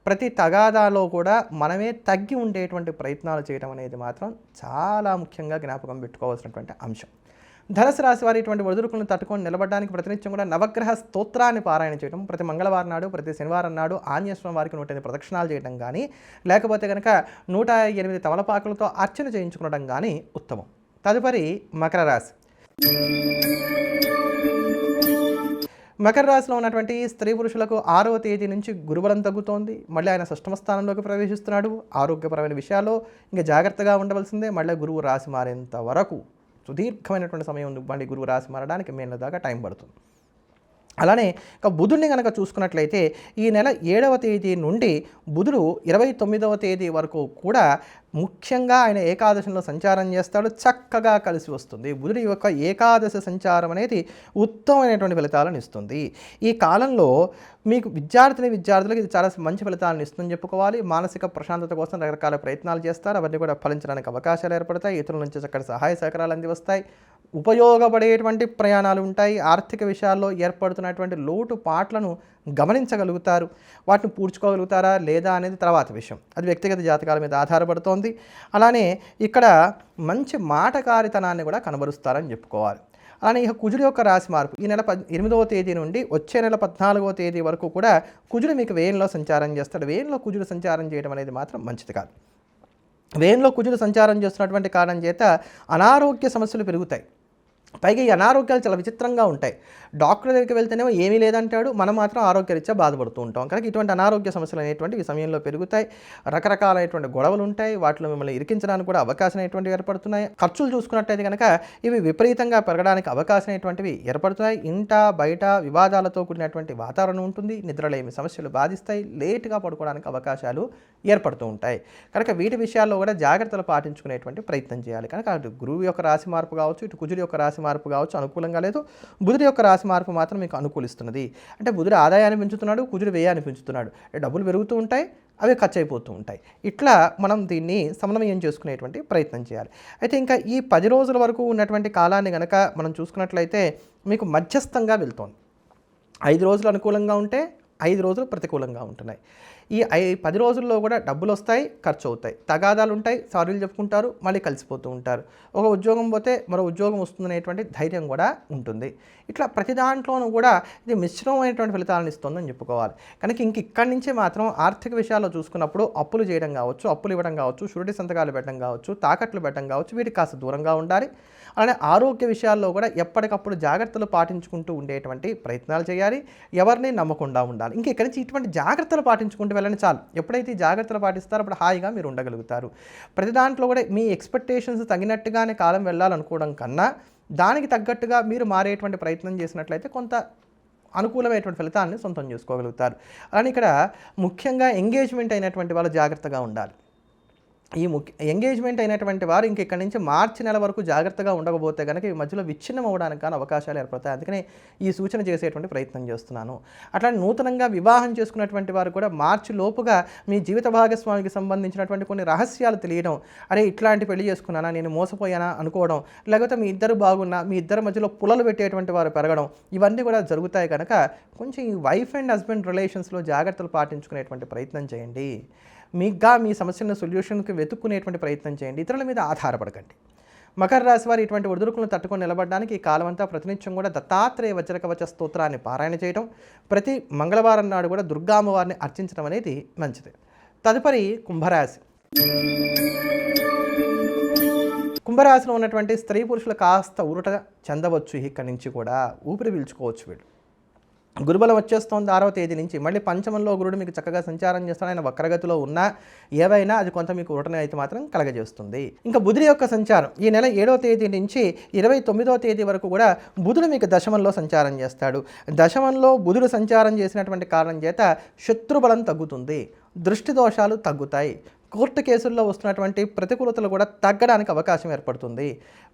ప్రతి తగాదాలో కూడా మనమే తగ్గి ఉండేటువంటి ప్రయత్నాలు చేయడం అనేది మాత్రం చాలా ముఖ్యంగా జ్ఞాపకం పెట్టుకోవాల్సినటువంటి అంశం. ధనుసు రాశి వారి ఇటువంటి ఒడిదుడుకులను తట్టుకొని నిలబడడానికి ప్రతినిత్యం కూడా నవగ్రహ స్తోత్రాన్ని పారాయణ చేయడం, ప్రతి మంగళవారం నాడు, ప్రతి శనివారం నాడు ఆంజనేయ స్వామి వారికి 108 ప్రదక్షిణాలు చేయడం కానీ, లేకపోతే కనుక 108 తమలపాకులతో అర్చన చేయించుకోవడం కానీ ఉత్తమం. తదుపరి మకర రాశి. మకర రాశిలో ఉన్నటువంటి స్త్రీ పురుషులకు 6వ తేదీ నుంచి గురుబలం తగ్గుతోంది. మళ్ళీ ఆయన షష్టమ స్థానంలోకి ప్రవేశిస్తున్నాడు. ఆరోగ్యపరమైన విషయాల్లో ఇంకా జాగ్రత్తగా ఉండవలసిందే. మళ్ళీ గురువు రాశి మారేంత వరకు సుదీర్ఘమైనటువంటి సమయం ఉంది. మళ్ళీ గురువు రాశి మారడానికి మే నెల దాకా టైం పడుతుంది. అలానే ఇక బుధుడిని కనుక చూసుకున్నట్లయితే ఈ నెల 7వ తేదీ నుండి బుధుడు 29వ తేదీ వరకు కూడా ముఖ్యంగా ఆయన ఏకాదశంలో సంచారం చేస్తాడు. చక్కగా కలిసి వస్తుంది. బుధుడి యొక్క ఏకాదశ సంచారం అనేది ఉత్తమమైనటువంటి ఫలితాలను ఇస్తుంది. ఈ కాలంలో మీకు విద్యార్థులకు ఇది చాలా మంచి ఫలితాలను ఇస్తుందని చెప్పుకోవాలి. మానసిక ప్రశాంతత కోసం రకరకాల ప్రయత్నాలు చేస్తారు. అవన్నీ కూడా ఫలించడానికి అవకాశాలు ఏర్పడతాయి. ఇతరుల నుంచి చక్కటి సహాయ సహకారాలు అందివస్తాయి. ఉపయోగపడేటువంటి ప్రయాణాలు ఉంటాయి. ఆర్థిక విషయాల్లో ఏర్పడుతున్నటువంటి లోటుపాట్లను గమనించగలుగుతారు. వాటిని పూడ్చుకోగలుగుతారా లేదా అనేది తర్వాత విషయం. అది వ్యక్తిగత జాతకాల మీద ఆధారపడుతోంది. అలానే ఇక్కడ మంచి మాటకారితనాన్ని కూడా కనబరుస్తారని చెప్పుకోవాలి. అలానే ఇక కుజుడు యొక్క రాశి మార్పు ఈ నెల 8వ తేదీ నుండి వచ్చే నెల 14వ తేదీ వరకు కూడా కుజుడు మీకు వ్యయంలో సంచారం చేస్తాడు. వ్యయంలో కుజుడు సంచారం చేయడం అనేది మాత్రం మంచిది కాదు. వ్యయంలో కుజుడు సంచారం చేస్తున్నటువంటి కారణం చేత అనారోగ్య సమస్యలు పెరుగుతాయి. పైగా ఈ అనారోగ్యాలు చాలా విచిత్రంగా ఉంటాయి. డాక్టర్ దగ్గరికి వెళ్తేనేమో ఏమీ లేదంటాడు, మనం మాత్రం ఆరోగ్యరీత్యా బాధపడుతూ ఉంటాం. కనుక ఇటువంటి అనారోగ్య సమస్యలు అనేటువంటి ఈ సమయంలో పెరుగుతాయి. రకరకాలైనటువంటి గొడవలు ఉంటాయి. వాటిలో మిమ్మల్ని ఇరికించడానికి కూడా అవకాశం అనేటువంటివి ఏర్పడుతున్నాయి. ఖర్చులు చూసుకున్నట్టయితే కనుక ఇవి విపరీతంగా పెరగడానికి అవకాశం అనేటువంటివి ఏర్పడుతున్నాయి. ఇంట బయట వివాదాలతో కూడినటువంటి వాతావరణం ఉంటుంది. నిద్రలేమి సమస్యలు బాధిస్తాయి. లేటుగా పడుకోవడానికి అవకాశాలు ఏర్పడుతూ ఉంటాయి. కనుక వీటి విషయాల్లో కూడా జాగ్రత్తలు పాటించుకునేటువంటి ప్రయత్నం చేయాలి. కనుక అటు గురువు యొక్క రాశి మార్పు కావచ్చు, ఇటు కుజుడి యొక్క రాశి మార్పు కావచ్చు అనుకూలంగా లేదు. బుధుడి యొక్క రాశి మార్పు మాత్రం మీకు అనుకూలిస్తున్నది. అంటే బుధుడు ఆదాయాన్ని పెంచుతున్నాడు, కుజుడు వ్యయాన్ని పెంచుతున్నాడు. డబ్బులు పెరుగుతూ ఉంటాయి, అవి ఖర్చు అయిపోతూ ఉంటాయి. ఇట్లా మనం దీన్ని సమన్వయం చేసుకునేటువంటి ప్రయత్నం చేయాలి. అయితే ఇంకా ఈ 10 రోజుల వరకు ఉన్నటువంటి కాలాన్ని కనుక మనం చూసుకున్నట్లయితే మీకు మధ్యస్థంగా వెళ్తోంది. 5 రోజులు అనుకూలంగా ఉంటే 5 రోజులు ప్రతికూలంగా ఉంటున్నాయి. ఈ 10 రోజుల్లో కూడా డబ్బులు వస్తాయి, ఖర్చు అవుతాయి, తగాదాలు ఉంటాయి, సారీలు చెప్పుకుంటారు, మళ్ళీ కలిసిపోతూ ఉంటారు. ఒక ఉద్యోగం పోతే మరో ఉద్యోగం వస్తుందనేటువంటి ధైర్యం కూడా ఉంటుంది. ఇట్లా ప్రతి దాంట్లోనూ కూడా ఇది మిశ్రమమైనటువంటి ఫలితాలను ఇస్తుందని చెప్పుకోవాలి. కనుక ఇక్కడి నుంచే మాత్రం ఆర్థిక విషయాల్లో చూసుకున్నప్పుడు అప్పులు చేయడం కావచ్చు, అప్పులు ఇవ్వడం కావచ్చు, షూరిటీ సంతకాలు పెట్టడం కావచ్చు, తాకట్లు పెట్టడం కావచ్చు, వీటికి కాస్త దూరంగా ఉండాలి. అలానే ఆరోగ్య విషయాల్లో కూడా ఎప్పటికప్పుడు జాగ్రత్తలు పాటించుకుంటూ ఉండేటువంటి ప్రయత్నాలు చేయాలి. ఎవరిని నమ్మకుండా ఉండాలి. ఇక్కడి నుంచి ఇటువంటి జాగ్రత్తలు పాటించుకుంటూ వెళ్ళండి చాలు. ఎప్పుడైతే ఈ జాగ్రత్తలు పాటిస్తారో అప్పుడు హాయిగా మీరు ఉండగలుగుతారు. ప్రతి దాంట్లో కూడా మీ ఎక్స్పెక్టేషన్స్ తగినట్టుగానే కాలం వెళ్ళాలనుకోవడం కన్నా దానికి తగ్గట్టుగా మీరు మారేటువంటి ప్రయత్నం చేసినట్లయితే కొంత అనుకూలమైనటువంటి ఫలితాన్ని సొంతం చేసుకోగలుగుతారు. అలానే ఇక్కడ ముఖ్యంగా ఎంగేజ్మెంట్ అయినటువంటి వాళ్ళు జాగ్రత్తగా ఉండాలి. ఈ ఎంగేజ్మెంట్ అయినటువంటి వారు ఇక్కడి నుంచి మార్చి నెల వరకు జాగ్రత్తగా ఉండకపోతే కనుక ఈ మధ్యలో విచ్ఛిన్నం అవ్వడానికి కానీ అవకాశాలు ఏర్పడతాయి. అందుకనే ఈ సూచన చేసేటువంటి ప్రయత్నం చేస్తున్నాను. అట్లా నూతనంగా వివాహం చేసుకున్నటువంటి వారు కూడా మార్చి లోపుగా మీ జీవిత భాగస్వామికి సంబంధించినటువంటి కొన్ని రహస్యాలు తెలియడం, అరే ఇట్లాంటి పెళ్లి చేసుకున్నానా, నేను మోసపోయానా అనుకోవడం, లేకపోతే మీ ఇద్దరు బాగున్నా మీ ఇద్దరి మధ్యలో పుల్లలు పెట్టేటువంటి వారు పెరగడం, ఇవన్నీ కూడా జరుగుతాయి. కనుక కొంచెం ఈ వైఫ్ అండ్ హస్బెండ్ రిలేషన్స్లో జాగ్రత్తలు పాటించుకునేటువంటి ప్రయత్నం చేయండి. మీగా మీ సమస్యలను సొల్యూషన్కి వెతుక్కునేటువంటి ప్రయత్నం చేయండి. ఇతరుల మీద ఆధారపడకండి. మకర రాశి వారు ఇటువంటి ఒడిదుడుకులను తట్టుకొని నిలబడడానికి ఈ కాలమంతా ప్రతినిత్యం కూడా దత్తాత్రేయ వజ్రకవచ స్తోత్రాన్ని పారాయణ చేయడం, ప్రతి మంగళవారం నాడు కూడా దుర్గామ్మవారిని అర్చించడం అనేది మంచిది. తదుపరి కుంభరాశి. కుంభరాశిలో ఉన్నటువంటి స్త్రీ పురుషులు కాస్త ఊరట చెందవచ్చు. ఇక్కడి నుంచి కూడా ఊపిరి పీల్చుకోవచ్చు. వీళ్ళు గురుబలం వచ్చేస్తోంది 6వ తేదీ నుంచి. మళ్ళీ పంచమంలో గురుడు మీకు చక్కగా సంచారం చేస్తాడు. ఆయన వక్రగతిలో ఉన్నా ఏవైనా అది కొంత మీకు ఊరటనే అయితే మాత్రం కలగజేస్తుంది. ఇంకా బుధుడి యొక్క సంచారం ఈ నెల 7వ తేదీ నుంచి 29వ తేదీ వరకు కూడా బుధుడు మీకు దశమంలో సంచారం చేస్తాడు. దశమంలో బుధుడు సంచారం చేసినటువంటి కారణం చేత శత్రుబలం తగ్గుతుంది, దృష్టి దోషాలు తగ్గుతాయి, కోర్టు కేసుల్లో వస్తున్నటువంటి ప్రతికూలతలు కూడా తగ్గడానికి అవకాశం ఏర్పడుతుంది.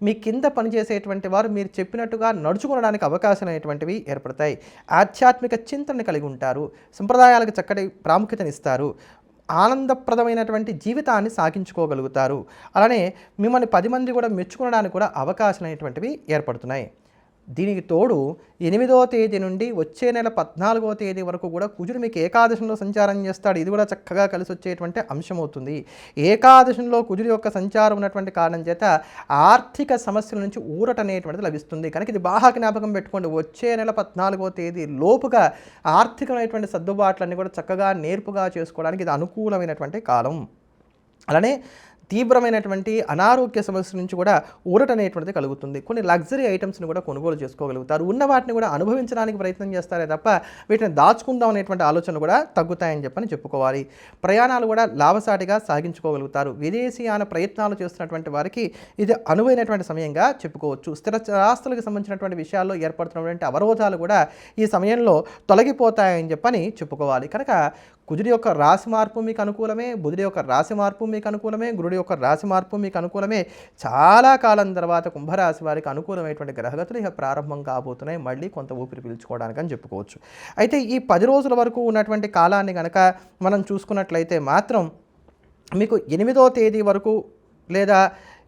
మీ కింద పనిచేసేటువంటి వారు మీరు చెప్పినట్టుగా నడుచుకోవడానికి అవకాశం అనేటువంటివి ఏర్పడతాయి. ఆధ్యాత్మిక చింతనని కలిగి ఉంటారు. సంప్రదాయాలకు చక్కటి ప్రాముఖ్యతనిస్తారు. ఆనందప్రదమైనటువంటి జీవితాన్ని సాగించుకోగలుగుతారు. అలానే మిమ్మల్ని 10 మంది కూడా మెచ్చుకోవడానికి కూడా అవకాశం అనేటువంటివి ఏర్పడుతున్నాయి. దీనికి తోడు 8వ తేదీ నుండి వచ్చే నెల 14వ తేదీ వరకు కూడా కుజుడు మీకు ఏకాదశంలో సంచారం చేస్తాడు. ఇది కూడా చక్కగా కలిసి వచ్చేటువంటి అంశం అవుతుంది. ఏకాదశంలో కుజుడు యొక్క సంచారం ఉన్నటువంటి కారణం చేత ఆర్థిక సమస్యల నుంచి ఊరట అనేటువంటిది లభిస్తుంది. కనుక ఇది బాగా జ్ఞాపకం పెట్టుకోండి. వచ్చే నెల 14వ తేదీ లోపుగా ఆర్థికమైనటువంటి సర్దుబాట్లన్నీ కూడా చక్కగా నేర్పుగా చేసుకోవడానికి ఇది అనుకూలమైనటువంటి కాలం. అలానే తీవ్రమైనటువంటి అనారోగ్య సమస్యల నుంచి కూడా ఊరట అనేటువంటిది కలుగుతుంది. కొన్ని లగ్జరీ ఐటమ్స్ని కూడా కొనుగోలు చేసుకోగలుగుతారు. ఉన్న వాటిని కూడా అనుభవించడానికి ప్రయత్నం చేస్తారే తప్ప వీటిని దాచుకుందాం అనేటువంటి ఆలోచనలు కూడా తగ్గుతాయని చెప్పని చెప్పుకోవాలి. ప్రయాణాలు కూడా లాభసాటిగా సాగించుకోగలుగుతారు. విదేశీయాన ప్రయత్నాలు చేస్తున్నటువంటి వారికి ఇది అనువైనటువంటి సమయంగా చెప్పుకోవచ్చు. స్థిర ఆస్తులకు సంబంధించినటువంటి విషయాల్లో ఏర్పడుతున్నటువంటి అవరోధాలు కూడా ఈ సమయంలో తొలగిపోతాయని చెప్పని చెప్పుకోవాలి. కనుక కుజుడి యొక్క రాశి మార్పు మీకు అనుకూలమే, బుధుడి యొక్క రాశి మార్పు మీకు అనుకూలమే, గురుడి యొక్క రాశి మార్పు మీకు అనుకూలమే. చాలా కాలం తర్వాత కుంభరాశి వారికి అనుకూలమైనటువంటి గ్రహగతులు ఇక ప్రారంభం కాబోతున్నాయి. మళ్ళీ కొంత ఊపిరి పీల్చుకోవడానికి అని చెప్పుకోవచ్చు. అయితే ఈ 10 రోజుల వరకు ఉన్నటువంటి కాలాన్ని కనుక మనం చూసుకున్నట్లయితే మాత్రం మీకు 8వ తేదీ వరకు లేదా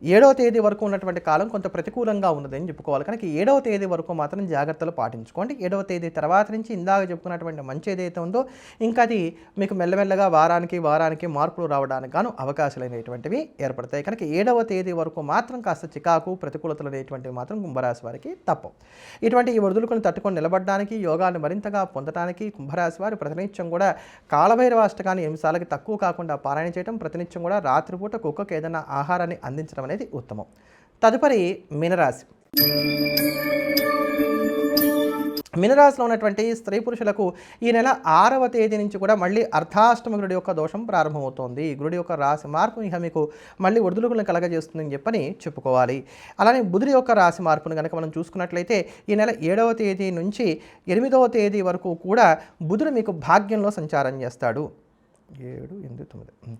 7వ తేదీ వరకు ఉన్నటువంటి కాలం కొంత ప్రతికూలంగా ఉన్నదని చెప్పుకోవాలి. కనుక 7వ తేదీ వరకు మాత్రం జాగ్రత్తలు పాటించుకోండి. 7వ తేదీ తర్వాత నుంచి ఇందాక చెప్పుకున్నటువంటి మంచి ఏదైతే ఉందో ఇంకా అది మీకు మెల్లమెల్లగా వారానికి మార్పులు రావడానికి గాను అవకాశాలు అనేటువంటివి ఏర్పడతాయి. కనుక 7వ తేదీ వరకు మాత్రం కాస్త చికాకు ప్రతికూలతలు అనేటువంటివి మాత్రం కుంభరాశి వారికి తప్పవు. ఇటువంటి ఈ ఒడిదుడుకులను తట్టుకొని నిలబడడానికి, యోగాన్ని మరింతగా పొందడానికి కుంభరాశి వారు ప్రతినిత్యం కూడా కాలభైరవ అష్టకాన్ని నిమిషాలకి తక్కువ కాకుండా పారాయణ చేయడం, ప్రతినిత్యం కూడా రాత్రిపూట కుక్కకు ఏదైనా ఆహారాన్ని అందించడం అనేది ఉత్తమం. తదుపరి మీనరాశి. మీనరాశిలో ఉన్నటువంటి స్త్రీ పురుషులకు ఈ నెల 6వ తేదీ నుంచి కూడా మళ్ళీ అర్ధాష్టమ గురుడి యొక్క దోషం ప్రారంభమవుతోంది. గురుడి యొక్క రాశి మార్పు ఇక మీకు మళ్ళీ ఒడిదుడుకులను కలగజేస్తుందని చెప్పని చెప్పుకోవాలి. అలానే బుధుడి యొక్క రాశి మార్పును కనుక మనం చూసుకున్నట్లయితే ఈ నెల 7వ తేదీ నుంచి 8వ తేదీ వరకు కూడా బుధుడు మీకు భాగ్యంలో సంచారం చేస్తాడు. 7, 8, 9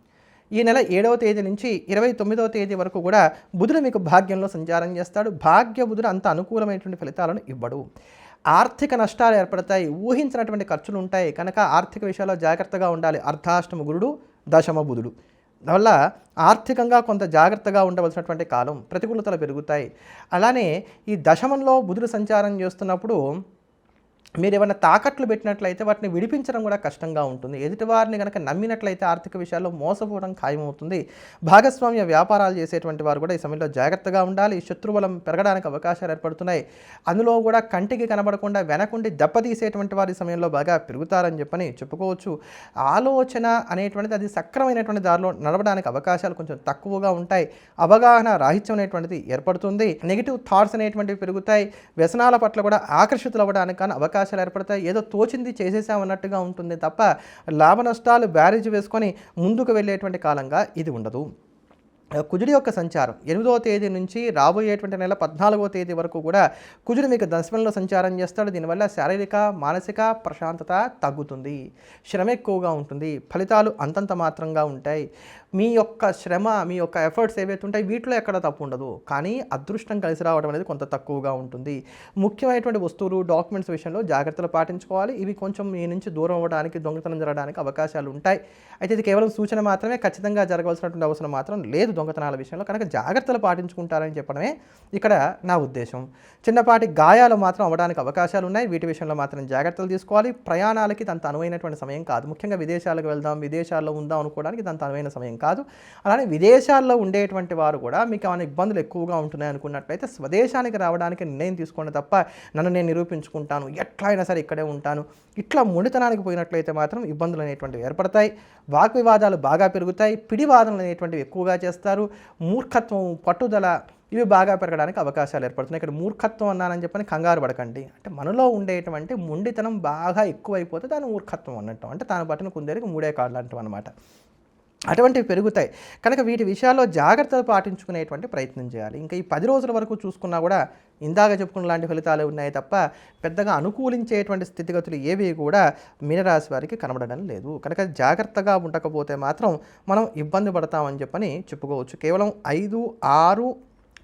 ఈ నెల 7వ తేదీ నుంచి 29వ తేదీ వరకు కూడా బుధుడు మీకు భాగ్యంలో సంచారం చేస్తాడు. భాగ్య బుధుడు అంత అనుకూలమైనటువంటి ఫలితాలను ఇవ్వడు. ఆర్థిక నష్టాలు ఏర్పడతాయి, ఊహించినటువంటి ఖర్చులు ఉంటాయి. కనుక ఆర్థిక విషయాల్లో జాగ్రత్తగా ఉండాలి. అర్ధాష్టమ గురుడు, దశమ బుధుడు వల్ల ఆర్థికంగా కొంత జాగ్రత్తగా ఉండవలసినటువంటి కాలం, ప్రతికూలతలు పెరుగుతాయి. అలానే ఈ దశమంలో బుధుడు సంచారం చేస్తున్నప్పుడు మీరు ఏమైనా తాకట్లు పెట్టినట్లయితే వాటిని విడిపించడం కూడా కష్టంగా ఉంటుంది. ఎదుటివారిని కనుక నమ్మినట్లయితే ఆర్థిక విషయాల్లో మోసపోవడం ఖాయమవుతుంది. భాగస్వామ్య వ్యాపారాలు చేసేటువంటి వారు కూడా ఈ సమయంలో జాగ్రత్తగా ఉండాలి. శత్రుబలం పెరగడానికి అవకాశాలు ఏర్పడుతున్నాయి. అందులో కూడా కంటికి కనబడకుండా వెనకుండి దెబ్బతీసేటువంటి వారి సమయంలో బాగా పెరుగుతారని చెప్పని చెప్పుకోవచ్చు. ఆలోచన అనేటువంటిది అది సక్రమైనటువంటి దారిలో నడవడానికి అవకాశాలు కొంచెం తక్కువగా ఉంటాయి. అవగాహన రాహిత్యం అనేటువంటిది ఏర్పడుతుంది. నెగిటివ్ థాట్స్ అనేటువంటివి పెరుగుతాయి. వ్యసనాల పట్ల కూడా ఆకర్షితులు అవ్వడానికి కానీ అవకాశాలు ఏర్పడతాయి. ఏదో తోచింది చేసేసామన్నట్టుగా ఉంటుంది తప్ప లాభ నష్టాలు బ్యారేజ్ వేసుకొని ముందుకు వెళ్ళేటువంటి కాలంగా ఇది ఉండదు. కుజుడి యొక్క సంచారం 8వ తేదీ నుంచి రాబోయేటువంటి నెల 14వ తేదీ వరకు కూడా కుజుడు మీకు దశమంలో సంచారం చేస్తాడు. దీనివల్ల శారీరక మానసిక ప్రశాంతత తగ్గుతుంది, శ్రమ ఎక్కువగా ఉంటుంది, ఫలితాలు అంతంత మాత్రంగా ఉంటాయి. మీ యొక్క శ్రమ, మీ యొక్క ఎఫర్ట్స్ ఏవైతే ఉంటాయి వీటిలో ఎక్కడ తప్పు ఉండదు, కానీ అదృష్టం కలిసి రావడం అనేది కొంత తక్కువగా ఉంటుంది. ముఖ్యమైనటువంటి వస్తువులు, డాక్యుమెంట్స్ విషయంలో జాగ్రత్తలు పాటించుకోవాలి. ఇవి కొంచెం మీ నుంచి దూరం అవ్వడానికి, దొంగతనం జరగడానికి అవకాశాలు ఉంటాయి. అయితే ఇది కేవలం సూచన మాత్రమే, ఖచ్చితంగా జరగవలసినటువంటి అవసరం మాత్రం లేదు దొంగతనాల విషయంలో. కనుక జాగ్రత్తలు పాటించుకుంటారని చెప్పడమే ఇక్కడ నా ఉద్దేశం. చిన్నపాటి గాయాలు మాత్రం అవ్వడానికి అవకాశాలు ఉన్నాయి. వీటి విషయంలో మాత్రం జాగ్రత్తలు తీసుకోవాలి. ప్రయాణాలకి అంత అనువైనటువంటి సమయం కాదు. ముఖ్యంగా విదేశాలకు వెళ్దాం, విదేశాల్లో ఉందాం అనుకోవడానికి అంత అనువైన సమయం కాదు. అలానే విదేశాల్లో ఉండేటువంటి వారు కూడా మీకు ఏమైనా ఇబ్బందులు ఎక్కువగా ఉంటున్నాయి అనుకున్నట్లయితే స్వదేశానికి రావడానికి నిర్ణయం తీసుకోండి తప్ప నన్ను నేను నిరూపించుకుంటాను, ఎట్లా అయినా సరే ఇక్కడే ఉంటాను, ఇట్లా మొండితనానికి పోయినట్లయితే మాత్రం ఇబ్బందులు అనేటువంటివి ఏర్పడతాయి. వాగ్వివాదాలు బాగా పెరుగుతాయి. పిడివాదనలు అనేటువంటివి ఎక్కువగా చేస్తారు. మూర్ఖత్వం, పట్టుదల ఇవి బాగా పెరగడానికి అవకాశాలు ఏర్పడుతున్నాయి. ఇక్కడ మూర్ఖత్వం అన్నానని చెప్పని కంగారు పడకండి. అంటే మనలో ఉండేటువంటి మొండితనం బాగా ఎక్కువైపోతే దాని మూర్ఖత్వం అన్నట్టు. అంటే తాను పట్టిన కుందేరికి మూడే కాళ్ళు అంటాం అనమాట. అటువంటివి పెరుగుతాయి. కనుక వీటి విషయాల్లో జాగ్రత్తలు పాటించుకునేటువంటి ప్రయత్నం చేయాలి. ఇంకా ఈ 10 రోజుల వరకు చూసుకున్నా కూడా ఇందాక చెప్పుకున్న లాంటి ఫలితాలు ఉన్నాయి తప్ప పెద్దగా అనుకూలించేటువంటి స్థితిగతులు ఏవి కూడా మీనరాశి వారికి కనబడడం లేదు. కనుక జాగ్రత్తగా ఉండకపోతే మాత్రం మనం ఇబ్బంది పడతామని చెప్పని చెప్పుకోవచ్చు. కేవలం 5, 6,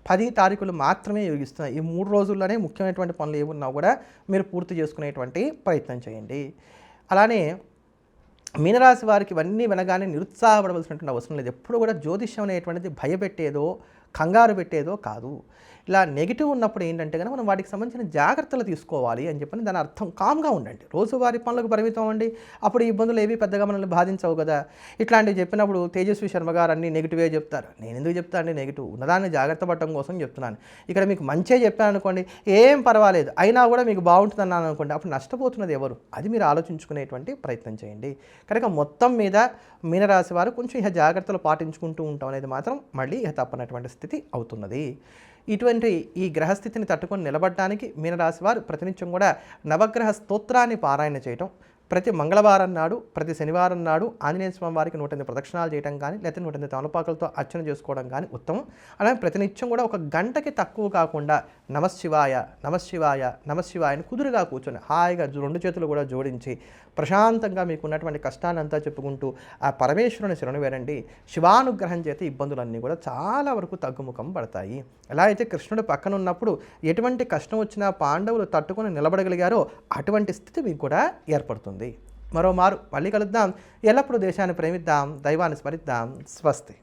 10 తారీఖులు మాత్రమే యోగిస్తున్నాయి. ఈ 3 రోజుల్లోనే ముఖ్యమైనటువంటి పనులు ఏమున్నా కూడా మీరు పూర్తి చేసుకునేటువంటి ప్రయత్నం చేయండి. అలానే మీనరాశి వారికి ఇవన్నీ వినగానే నిరుత్సాహపడవలసినటువంటి అవసరం లేదు. ఎప్పుడు కూడా జ్యోతిష్యం అనేటువంటిది భయపెట్టేదో, కంగారు పెట్టేదో కాదు. ఇలా నెగిటివ్ ఉన్నప్పుడు ఏంటంటే కనుక మనం వాటికి సంబంధించిన జాగ్రత్తలు తీసుకోవాలి అని చెప్పని దాని అర్థం. కామ్గా ఉండండి, రోజువారీ పనులకు పరిమితం అవ్వండి. అప్పుడు ఈ ఇబ్బందులు ఏవి పెద్దగా మనల్ని బాధించవు కదా. ఇట్లాంటివి చెప్పినప్పుడు తేజస్వి శర్మ గారు అన్నీ నెగిటివే చెప్తారు. నేను ఎందుకు చెప్తాను నెగిటివ్? ఉన్నదాన్ని జాగ్రత్త పడటం కోసం చెప్తున్నాను. ఇక్కడ మీకు మంచిగా చెప్పాను అనుకోండి, ఏం పర్వాలేదు, అయినా కూడా మీకు బాగుంటుంది అన్నాను అనుకోండి, అప్పుడు నష్టపోతున్నది ఎవరు? అది మీరు ఆలోచించుకునేటువంటి ప్రయత్నం చేయండి. కనుక మొత్తం మీద మీనరాశి వారు కొంచెం ఇక జాగ్రత్తలు పాటించుకుంటూ ఉంటాం అనేది మాత్రం మళ్ళీ ఇక తప్పనటువంటి స్థితి అవుతున్నది. ఇటువంటి ఈ గ్రహస్థితిని తట్టుకొని నిలబడడానికి మీనరాశి వారు ప్రతినిత్యం కూడా నవగ్రహ స్తోత్రాన్ని పారాయణ చేయటం, ప్రతి మంగళవారం నాడు, ప్రతి శనివారం నాడు ఆంజనేయ స్వామి వారికి 108 ప్రదక్షిణాలు చేయడం కానీ, లేకపోతే 108 తమలపాకులతో అర్చన చేసుకోవడం కానీ ఉత్తమం. అలాగే ప్రతినిత్యం కూడా 1 గంటకి తక్కువ కాకుండా నమశివాయ నమశివాయ నమశివాయని కుదురుగా కూర్చొని హాయిగా 2 చేతులు కూడా జోడించి ప్రశాంతంగా మీకు ఉన్నటువంటి కష్టాన్ని అంతా చెప్పుకుంటూ ఆ పరమేశ్వరుని శరణు వేరండి. శివానుగ్రహం చేత ఇబ్బందులన్నీ కూడా చాలా వరకు తగ్గుముఖం పడతాయి. ఎలా అయితే కృష్ణుడు పక్కన ఉన్నప్పుడు ఎటువంటి కష్టం వచ్చినా పాండవులు తట్టుకొని నిలబడగలిగారో అటువంటి స్థితి మీకు కూడా ఏర్పడుతుంది. మరోమారు మళ్ళీ కలుద్దాం. ఎల్లప్పుడూ దేశాన్ని ప్రేమిద్దాం, దైవాన్ని స్మరిద్దాం. స్వస్తి.